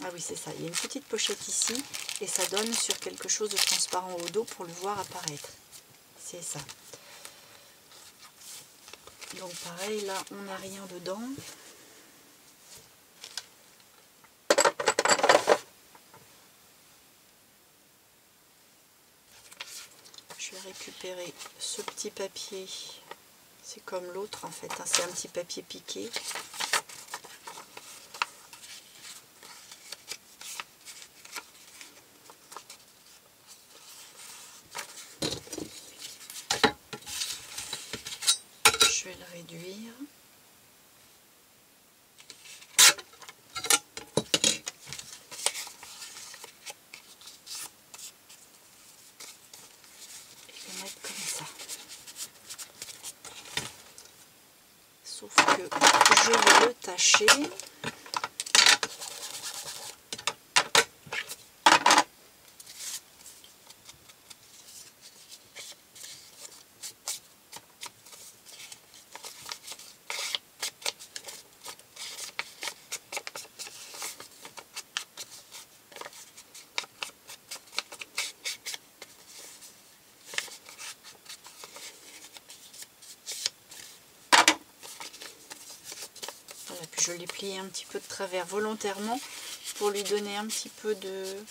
Ah oui, c'est ça, il y a une petite pochette ici et ça donne sur quelque chose de transparent au dos pour le voir apparaître. C'est ça. Donc pareil, là on n'a rien dedans. Je vais récupérer ce petit papier, C'est comme l'autre en fait, hein, c'est un petit papier piqué. Je vais le réduire. Sauf que je vais le tâcher. Voilà, puis je l'ai plié un petit peu de travers volontairement pour lui donner un petit peu de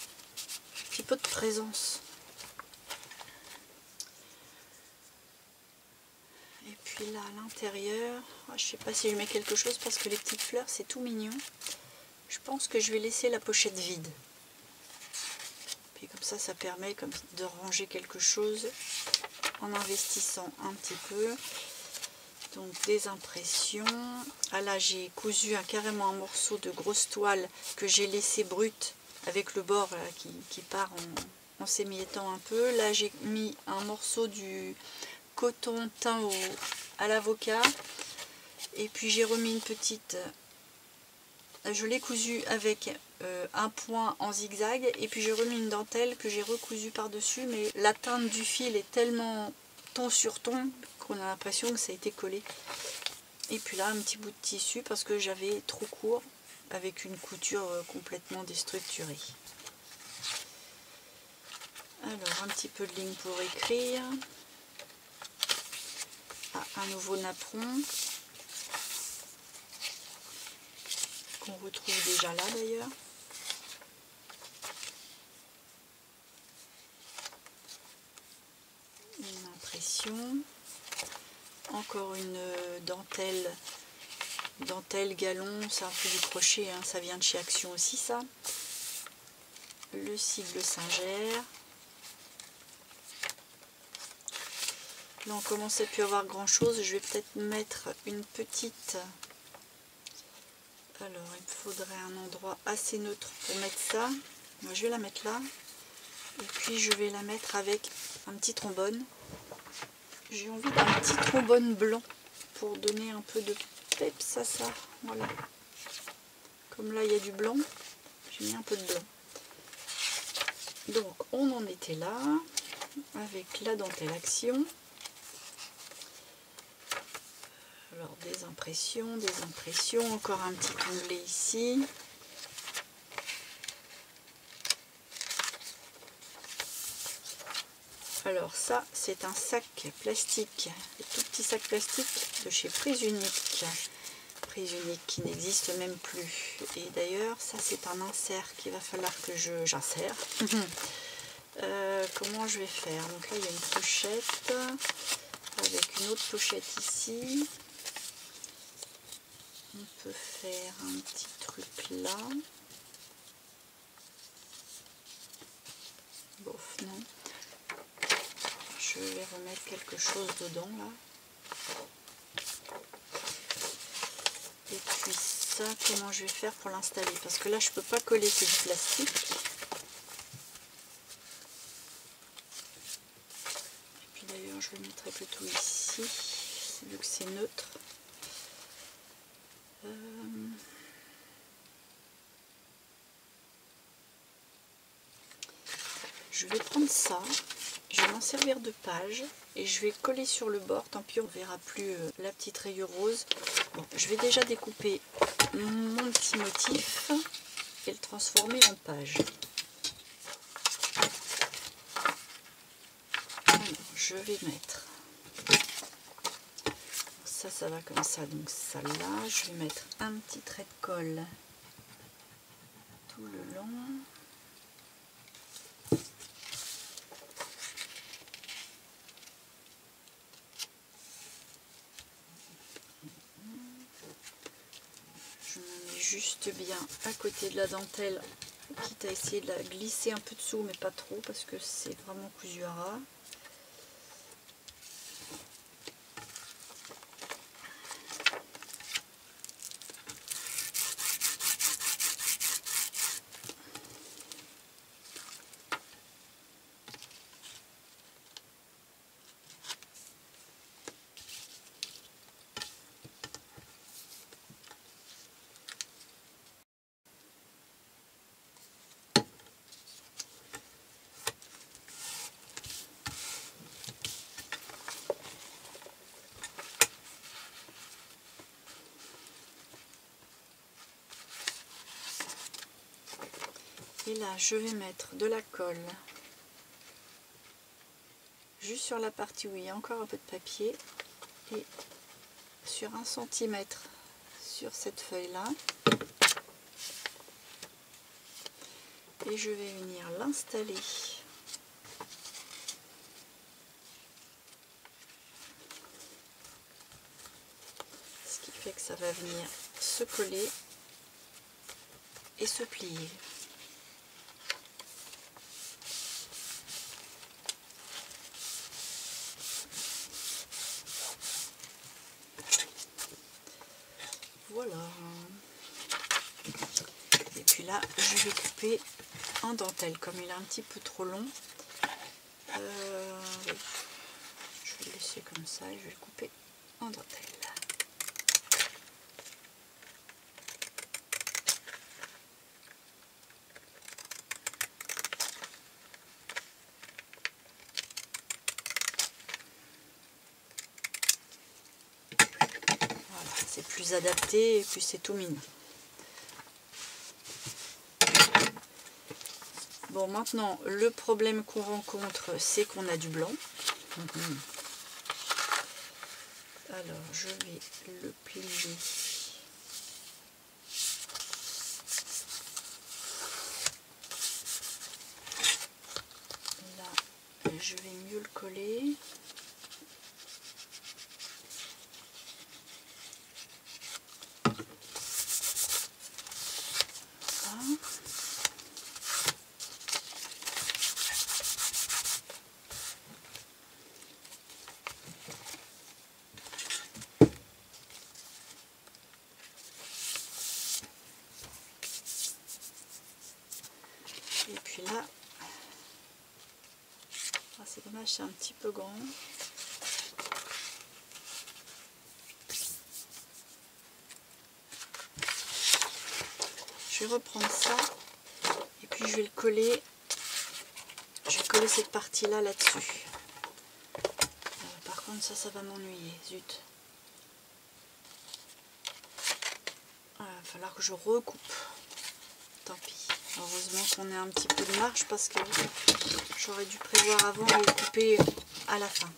présence. Et puis là à l'intérieur, je sais pas si je mets quelque chose parce que les petites fleurs c'est tout mignon. Je pense que je vais laisser la pochette vide. Puis comme ça permet de ranger quelque chose en investissant un petit peu. Donc des impressions. Ah là j'ai cousu carrément un morceau de grosse toile que j'ai laissé brute avec le bord là, qui part en s'émiettant un peu. Là j'ai mis un morceau du coton teint à l'avocat. Et puis j'ai remis une petite... Je l'ai cousu avec un point en zigzag. Et puis j'ai remis une dentelle que j'ai recousue par-dessus. Mais la teinte du fil est tellement ton sur ton qu'on a l'impression que ça a été collé. Et puis là un petit bout de tissu parce que j'avais trop court avec une couture complètement déstructurée. Alors un petit peu de ligne pour écrire. Ah, un nouveau napperon qu'on retrouve déjà là d'ailleurs. Une impression. Encore une dentelle galon, c'est un peu du crochet, hein, ça vient de chez Action aussi ça. Le cible Singer. Là on commence à plus avoir grand chose, je vais peut-être mettre une petite... Alors il me faudrait un endroit assez neutre pour mettre ça. Moi, je vais la mettre là. Et puis je vais la mettre avec un petit trombone. J'ai envie d'un petit trombone blanc pour donner un peu de peps à ça. Voilà. Comme là il y a du blanc, j'ai mis un peu de blanc. Donc on en était là avec la dentelle Action. Alors des impressions, encore un petit onglet ici. Alors ça c'est un sac plastique, un tout petit sac plastique de chez Prise Unique. Prise Unique qui n'existe même plus. Et d'ailleurs ça c'est un insert qu'il va falloir que j'insère. Comment je vais faire? Donc là il y a une pochette avec une autre pochette ici. On peut faire un petit truc là. Bof, non. Je vais remettre quelque chose dedans là. Et puis ça, comment je vais faire pour l'installer? Parce que là je peux pas coller, c'est du plastique. Et puis d'ailleurs je le mettrai plutôt ici, vu que c'est neutre. Je vais prendre ça, je vais m'en servir de page et je vais coller sur le bord, tant pis on ne verra plus la petite rayure rose. Bon, je vais déjà découper mon petit motif et le transformer en page. Alors, je vais mettre, ça va comme ça, donc ça là, je vais mettre un petit trait de colle tout le long. juste bien à côté de la dentelle, quitte à essayer de la glisser un peu dessous, mais pas trop parce que c'est vraiment cousu à ras. Et là, je vais mettre de la colle juste sur la partie où il y a encore un peu de papier et sur 1 cm sur cette feuille-là. Et je vais venir l'installer. Ce qui fait que ça va venir se coller et se plier. Voilà. Et puis là, je vais couper en dentelle, comme il est un petit peu trop long. Oui. Je vais le laisser comme ça et je vais le couper en dentelle. Voilà, c'est plus adapté et puis c'est tout mignon. Bon, maintenant, le problème qu'on rencontre, c'est qu'on a du blanc. Alors, je vais le plier. Là, je vais mieux le coller. Voilà. Et puis là, c'est dommage, c'est un petit peu grand. Je vais reprendre ça et puis je vais le coller. Je vais coller cette partie-là là-dessus. Par contre, ça va m'ennuyer, zut. Il va falloir que je recoupe. Tant pis. Heureusement qu'on a un petit peu de marge parce que j'aurais dû prévoir avant et le couper à la fin.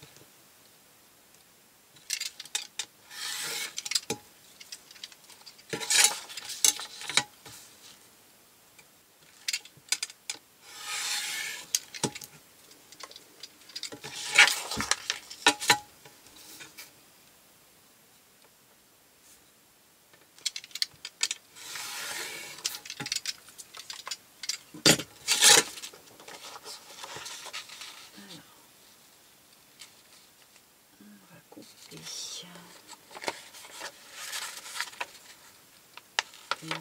Là.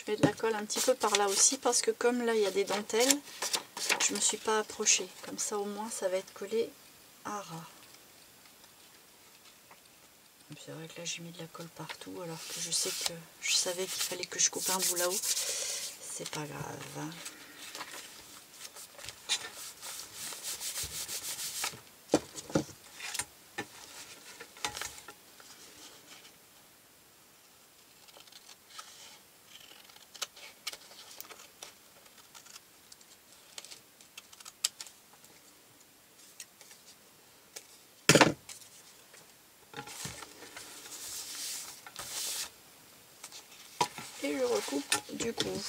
Je mets de la colle un petit peu par là aussi parce que comme là il y a des dentelles, je ne me suis pas approchée. Comme ça au moins ça va être collé à ras. C'est vrai que là j'ai mis de la colle partout alors que je savais qu'il fallait que je coupe un bout là-haut. c'est pas grave. Et je recoupe du coup.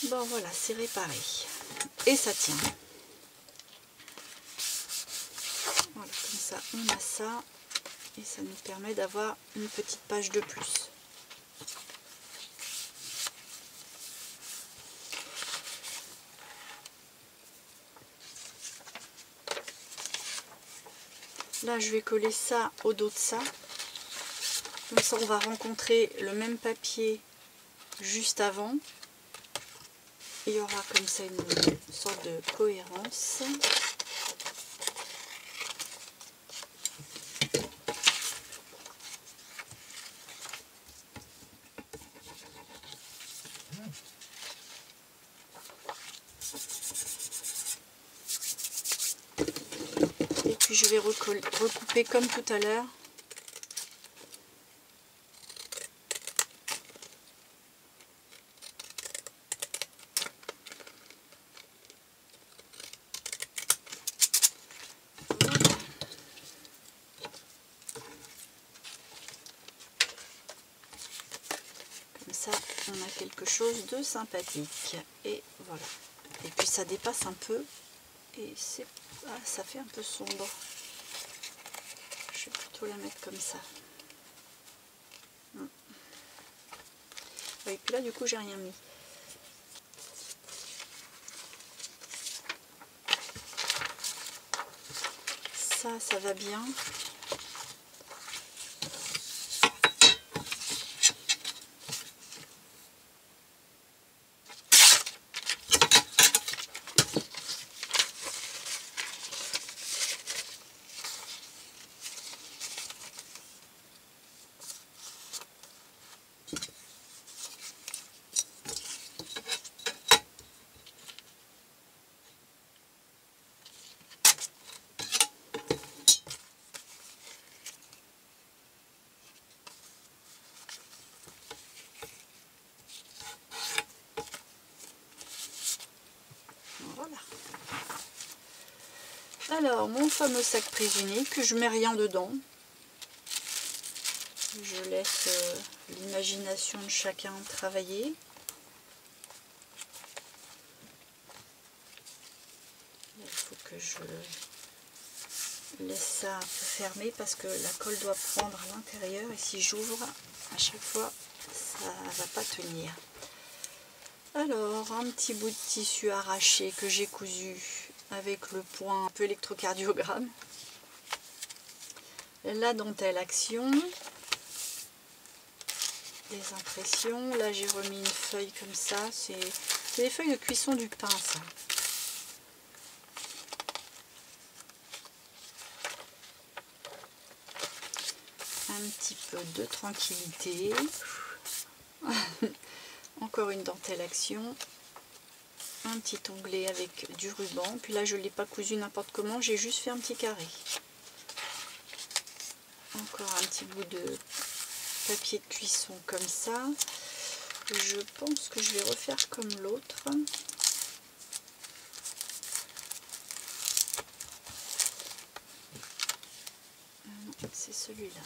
Bon voilà, c'est réparé. Et ça tient. Voilà, comme ça on a ça. Et ça nous permet d'avoir une petite page de plus. Là, je vais coller ça au dos de ça. Comme ça, on va rencontrer le même papier juste avant. Il y aura comme ça une sorte de cohérence. Et puis je vais recouper comme tout à l'heure. Comme ça, on a quelque chose de sympathique. Et voilà. Et puis ça dépasse un peu. Et c'est ça fait un peu sombre. Je vais plutôt la mettre comme ça. Et puis là, du coup, j'ai rien mis. Ça va bien. Voilà. Alors, mon fameux sac prise unique, je mets rien dedans. Je laisse l'imagination de chacun travailler. Il faut que je laisse ça un peu fermé parce que la colle doit prendre à l'intérieur et si j'ouvre à chaque fois, ça ne va pas tenir. Alors, un petit bout de tissu arraché que j'ai cousu avec le point un peu électrocardiogramme. La dentelle action. Des impressions. Là, j'ai remis une feuille comme ça. C'est des feuilles de cuisson du pain, ça. Un petit peu de tranquillité. Encore une dentelle action. Un petit onglet avec du ruban. Puis là, je ne l'ai pas cousu n'importe comment. J'ai juste fait un petit carré. Encore un petit bout de papier de cuisson comme ça. Je pense que je vais refaire comme l'autre. Non, c'est celui-là.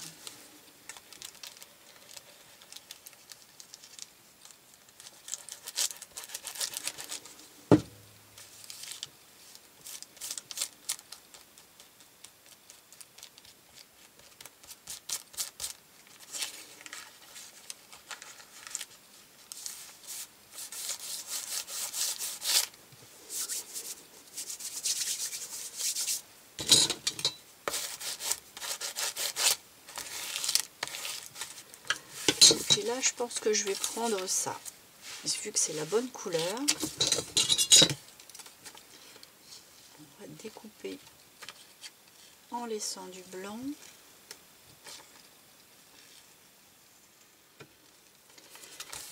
Là, je pense que je vais prendre ça, vu que c'est la bonne couleur. en laissant du blanc.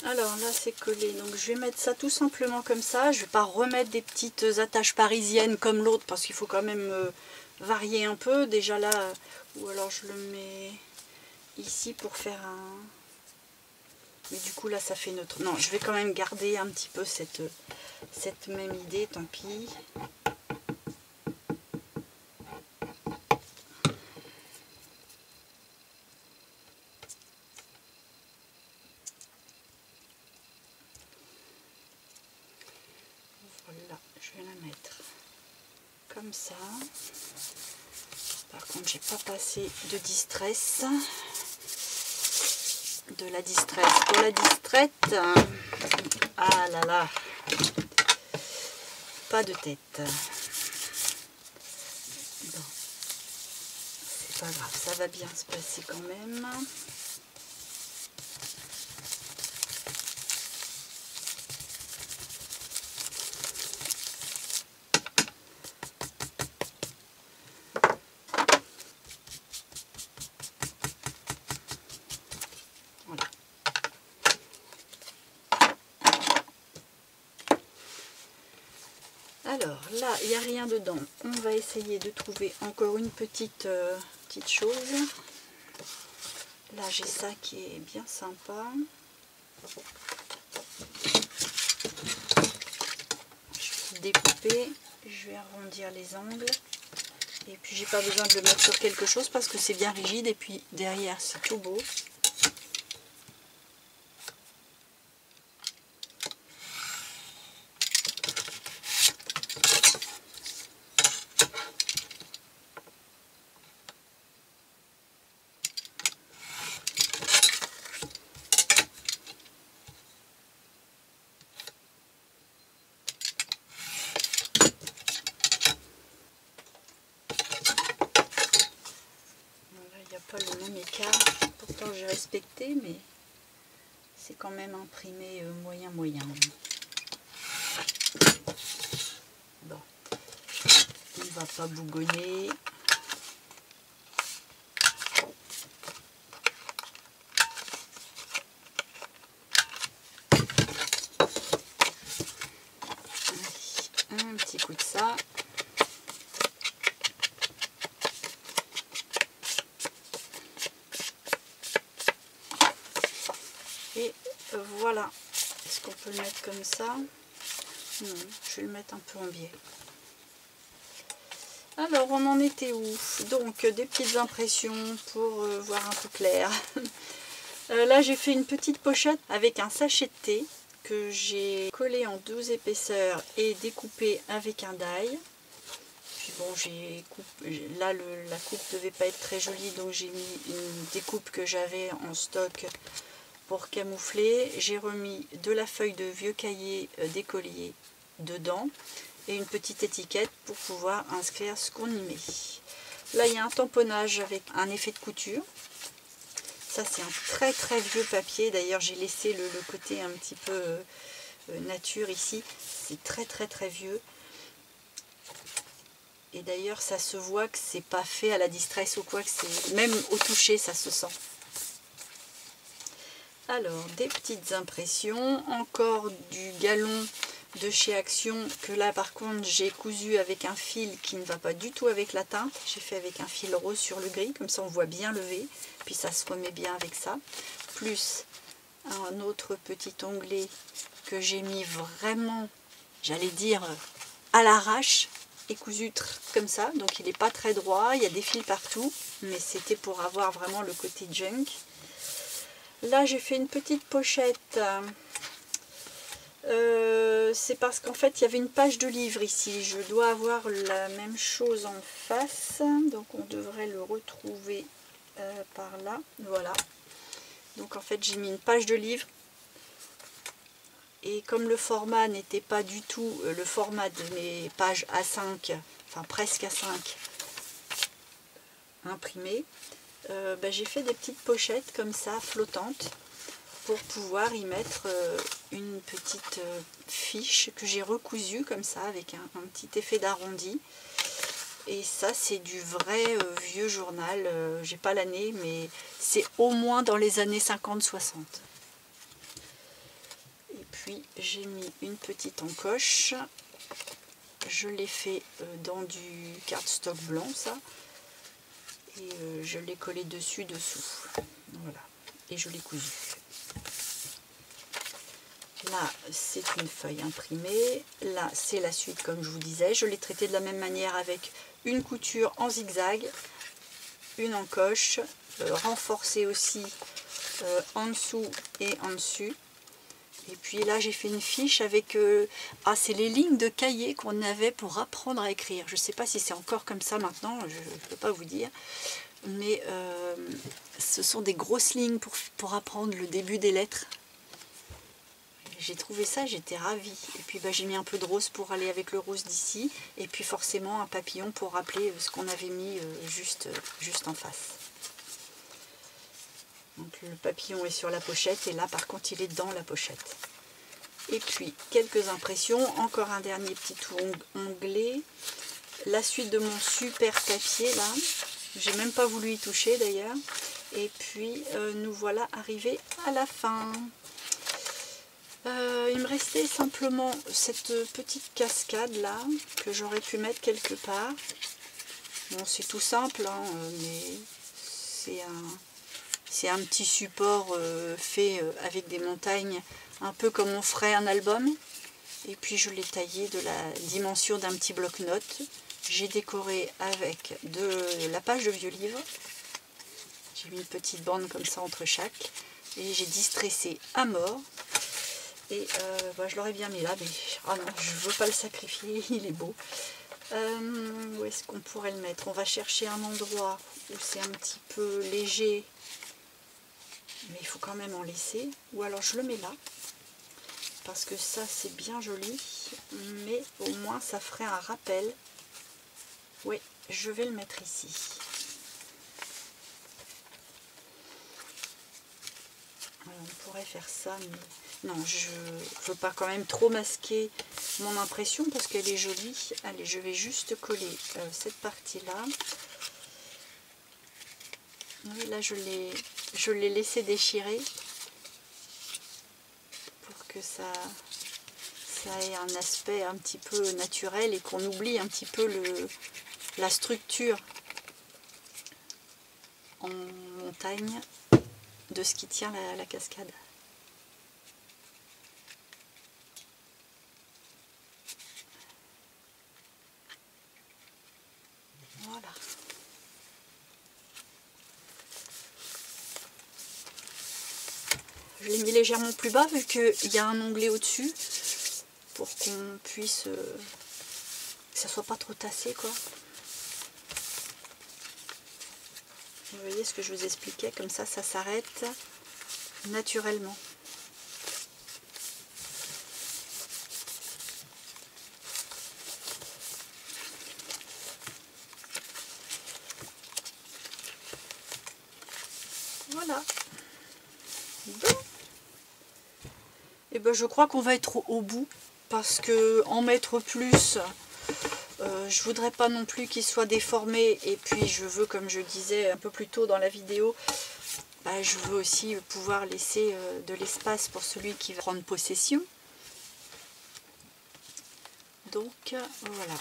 Alors là c'est collé, donc je vais mettre ça tout simplement comme ça. Je ne vais pas remettre des petites attaches parisiennes comme l'autre parce qu'il faut quand même varier un peu. Déjà là, ou alors je le mets ici pour faire un... Mais du coup là ça fait neutre. Non, je vais quand même garder un petit peu cette même idée, tant pis. Voilà, je vais la mettre comme ça. Par contre, j'ai pas passé de distress. De la distress pour la distraite. Ah là là. Pas de tête. Bon. C'est pas grave, ça va bien se passer quand même. Alors là, il n'y a rien dedans. On va essayer de trouver encore une petite chose. Là, j'ai ça qui est bien sympa. Je vais découper. Je vais arrondir les angles. Et puis, j'ai pas besoin de le mettre sur quelque chose parce que c'est bien rigide. Et puis, derrière, c'est tout beau. Pas le même écart, pourtant j'ai respecté, mais c'est quand même imprimé moyen. Bon, il ne va pas bougonner. Allez, un petit coup de ça. Et voilà, est-ce qu'on peut le mettre comme ça? Non, je vais le mettre un peu en biais. Alors, on en était où? Donc, des petites impressions pour voir un peu clair. Là, j'ai fait une petite pochette avec un sachet de thé que j'ai collé en 12 épaisseurs et découpé avec un die. Puis bon, là, la coupe ne devait pas être très jolie, donc j'ai mis une découpe que j'avais en stock pour camoufler. J'ai remis de la feuille de vieux cahier d'écolier dedans et une petite étiquette pour pouvoir inscrire ce qu'on y met. Là, il y a un tamponnage avec un effet de couture. Ça, c'est un très vieux papier. D'ailleurs, j'ai laissé le côté un petit peu nature ici. C'est très vieux. Et d'ailleurs, ça se voit que c'est pas fait à la distress ou quoi, que c'est même au toucher, ça se sent. Alors, des petites impressions, encore du galon de chez Action, que là par contre j'ai cousu avec un fil qui ne va pas du tout avec la teinte. J'ai fait avec un fil rose sur le gris, comme ça on voit bien le V, puis ça se remet bien avec ça. Plus un autre petit onglet que j'ai mis vraiment, j'allais dire, à l'arrache, et cousu comme ça, donc il n'est pas très droit, il y a des fils partout, mais c'était pour avoir vraiment le côté junk. Là, j'ai fait une petite pochette. C'est parce qu'en fait, il y avait une page de livre ici. Je dois avoir la même chose en face. Donc, on devrait le retrouver par là. Voilà. Donc, en fait, j'ai mis une page de livre. Et comme le format n'était pas du tout le format de mes pages A5, enfin presque A5 imprimées, j'ai fait des petites pochettes comme ça, flottantes, pour pouvoir y mettre une petite fiche que j'ai recousue comme ça, avec un petit effet d'arrondi. Et ça, c'est du vrai vieux journal. J'ai pas l'année, mais c'est au moins dans les années 50-60. Et puis, j'ai mis une petite encoche. Je l'ai fait dans du cardstock blanc, ça. Et je l'ai collé dessus, dessous. Voilà. Et je l'ai cousu. Là, c'est une feuille imprimée. Là, c'est la suite, comme je vous disais. Je l'ai traité de la même manière avec une couture en zigzag, une encoche, renforcée aussi en dessous et en dessus. Et puis là, j'ai fait une fiche avec... c'est les lignes de cahier qu'on avait pour apprendre à écrire. Je ne sais pas si c'est encore comme ça maintenant, je ne peux pas vous dire. Mais ce sont des grosses lignes pour apprendre le début des lettres. J'ai trouvé ça, j'étais ravie. Et puis j'ai mis un peu de rose pour aller avec le rose d'ici. Et puis forcément un papillon pour rappeler ce qu'on avait mis juste en face. Donc le papillon est sur la pochette et là par contre il est dans la pochette. Et puis quelques impressions, encore un dernier petit onglet. La suite de mon super papier là. J'ai même pas voulu y toucher d'ailleurs. Et puis nous voilà arrivés à la fin. Il me restait simplement cette petite cascade là que j'aurais pu mettre quelque part. Bon, c'est tout simple, hein, mais c'est un petit support fait avec des montagnes, un peu comme on ferait un album. Et puis je l'ai taillé de la dimension d'un petit bloc-notes. J'ai décoré avec de la page de vieux livre. J'ai mis une petite bande comme ça entre chaque. Et j'ai distressé à mort. Et je l'aurais bien mis là, mais non, je ne veux pas le sacrifier, il est beau. Où est-ce qu'on pourrait le mettre? On va chercher un endroit où c'est un petit peu léger, mais il faut quand même en laisser. Ou alors je le mets là, parce que ça c'est bien joli, mais au moins ça ferait un rappel. Oui, je vais le mettre ici. Alors, on pourrait faire ça, mais... Non, je ne veux pas quand même trop masquer mon impression parce qu'elle est jolie. Allez, je vais juste coller cette partie-là. Oui, là, je l'ai laissé déchirer pour que ça ait un aspect un petit peu naturel et qu'on oublie un petit peu la structure en montagne de ce qui tient la cascade. Voilà. Je l'ai mis légèrement plus bas vu qu'il y a un onglet au-dessus pour qu'on puisse que ça soit pas trop tassé quoi. Vous voyez ce que je vous expliquais, comme ça s'arrête naturellement. Voilà. Bon. Et je crois qu'on va être au bout parce que en mettre plus, je voudrais pas non plus qu'il soit déformé et puis je veux, comme je disais un peu plus tôt dans la vidéo, je veux aussi pouvoir laisser de l'espace pour celui qui va prendre possession. Donc voilà.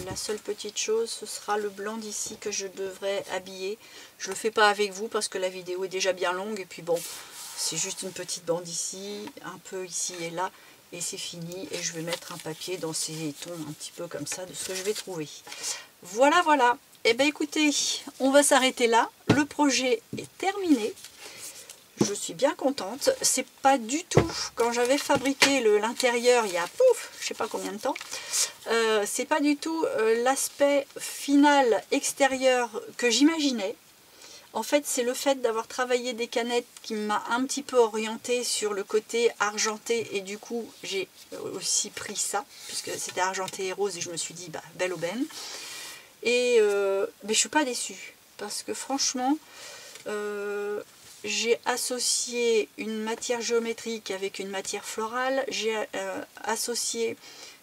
La seule petite chose, ce sera le blanc d'ici que je devrais habiller. Je le fais pas avec vous parce que la vidéo est déjà bien longue. Et puis bon, c'est juste une petite bande ici, un peu ici et là. Et c'est fini. Et je vais mettre un papier dans ces tons un petit peu comme ça de ce que je vais trouver. Voilà, voilà. Et écoutez, on va s'arrêter là. Le projet est terminé. Je suis bien contente. C'est pas du tout, quand j'avais fabriqué l'intérieur il y a je sais pas combien de temps, c'est pas du tout l'aspect final extérieur que j'imaginais. En fait, c'est le fait d'avoir travaillé des canettes qui m'a un petit peu orientée sur le côté argenté et du coup j'ai aussi pris ça puisque c'était argenté et rose et je me suis dit belle aubaine. Et mais je suis pas déçue parce que franchement j'ai associé une matière géométrique avec une matière florale, j'ai associé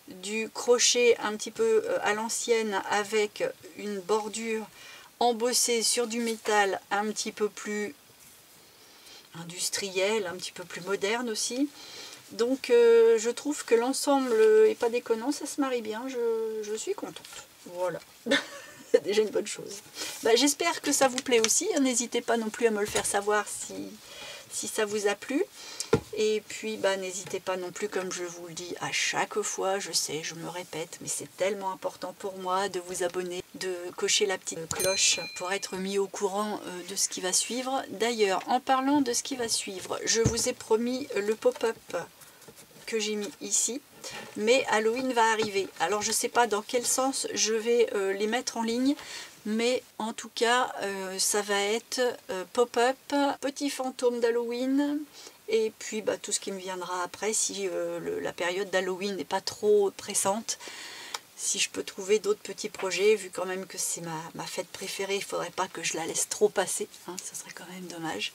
du crochet un petit peu à l'ancienne avec une bordure embossée sur du métal un petit peu plus industriel, un petit peu plus moderne aussi. Donc je trouve que l'ensemble est pas déconnant, ça se marie bien, je suis contente. Voilà, c'est déjà une bonne chose. Bah, j'espère que ça vous plaît aussi, n'hésitez pas non plus à me le faire savoir si ça vous a plu. Et puis bah, n'hésitez pas non plus, comme je vous le dis à chaque fois, je sais, je me répète, mais c'est tellement important pour moi de vous abonner, de cocher la petite cloche pour être mis au courant de ce qui va suivre. D'ailleurs, en parlant de ce qui va suivre, je vous ai promis le pop-up que j'ai mis ici, mais Halloween va arriver. Alors je ne sais pas dans quel sens je vais les mettre en ligne, mais en tout cas ça va être pop-up, petit fantôme d'Halloween, et puis bah, tout ce qui me viendra après si la période d'Halloween n'est pas trop pressante. Si je peux trouver d'autres petits projets, vu quand même que c'est ma fête préférée, il ne faudrait pas que je la laisse trop passer, hein, ça serait quand même dommage.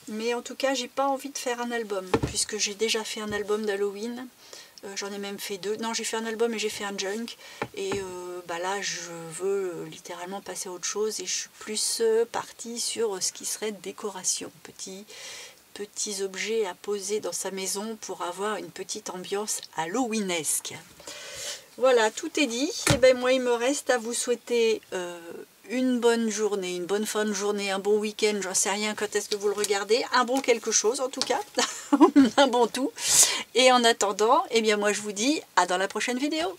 Mais en tout cas, j'ai pas envie de faire un album, puisque j'ai déjà fait un album d'Halloween. J'en ai même fait 2. Non, j'ai fait un album et j'ai fait un junk. Et bah là, je veux littéralement passer à autre chose. Et je suis plus partie sur ce qui serait décoration. Petits objets à poser dans sa maison pour avoir une petite ambiance halloweenesque. Voilà, tout est dit. Et ben moi, il me reste à vous souhaiter une bonne journée, une bonne fin de journée, un bon week-end, j'en sais rien quand est-ce que vous le regardez, un bon quelque chose en tout cas, un bon tout. Et en attendant, eh bien moi je vous dis à dans la prochaine vidéo.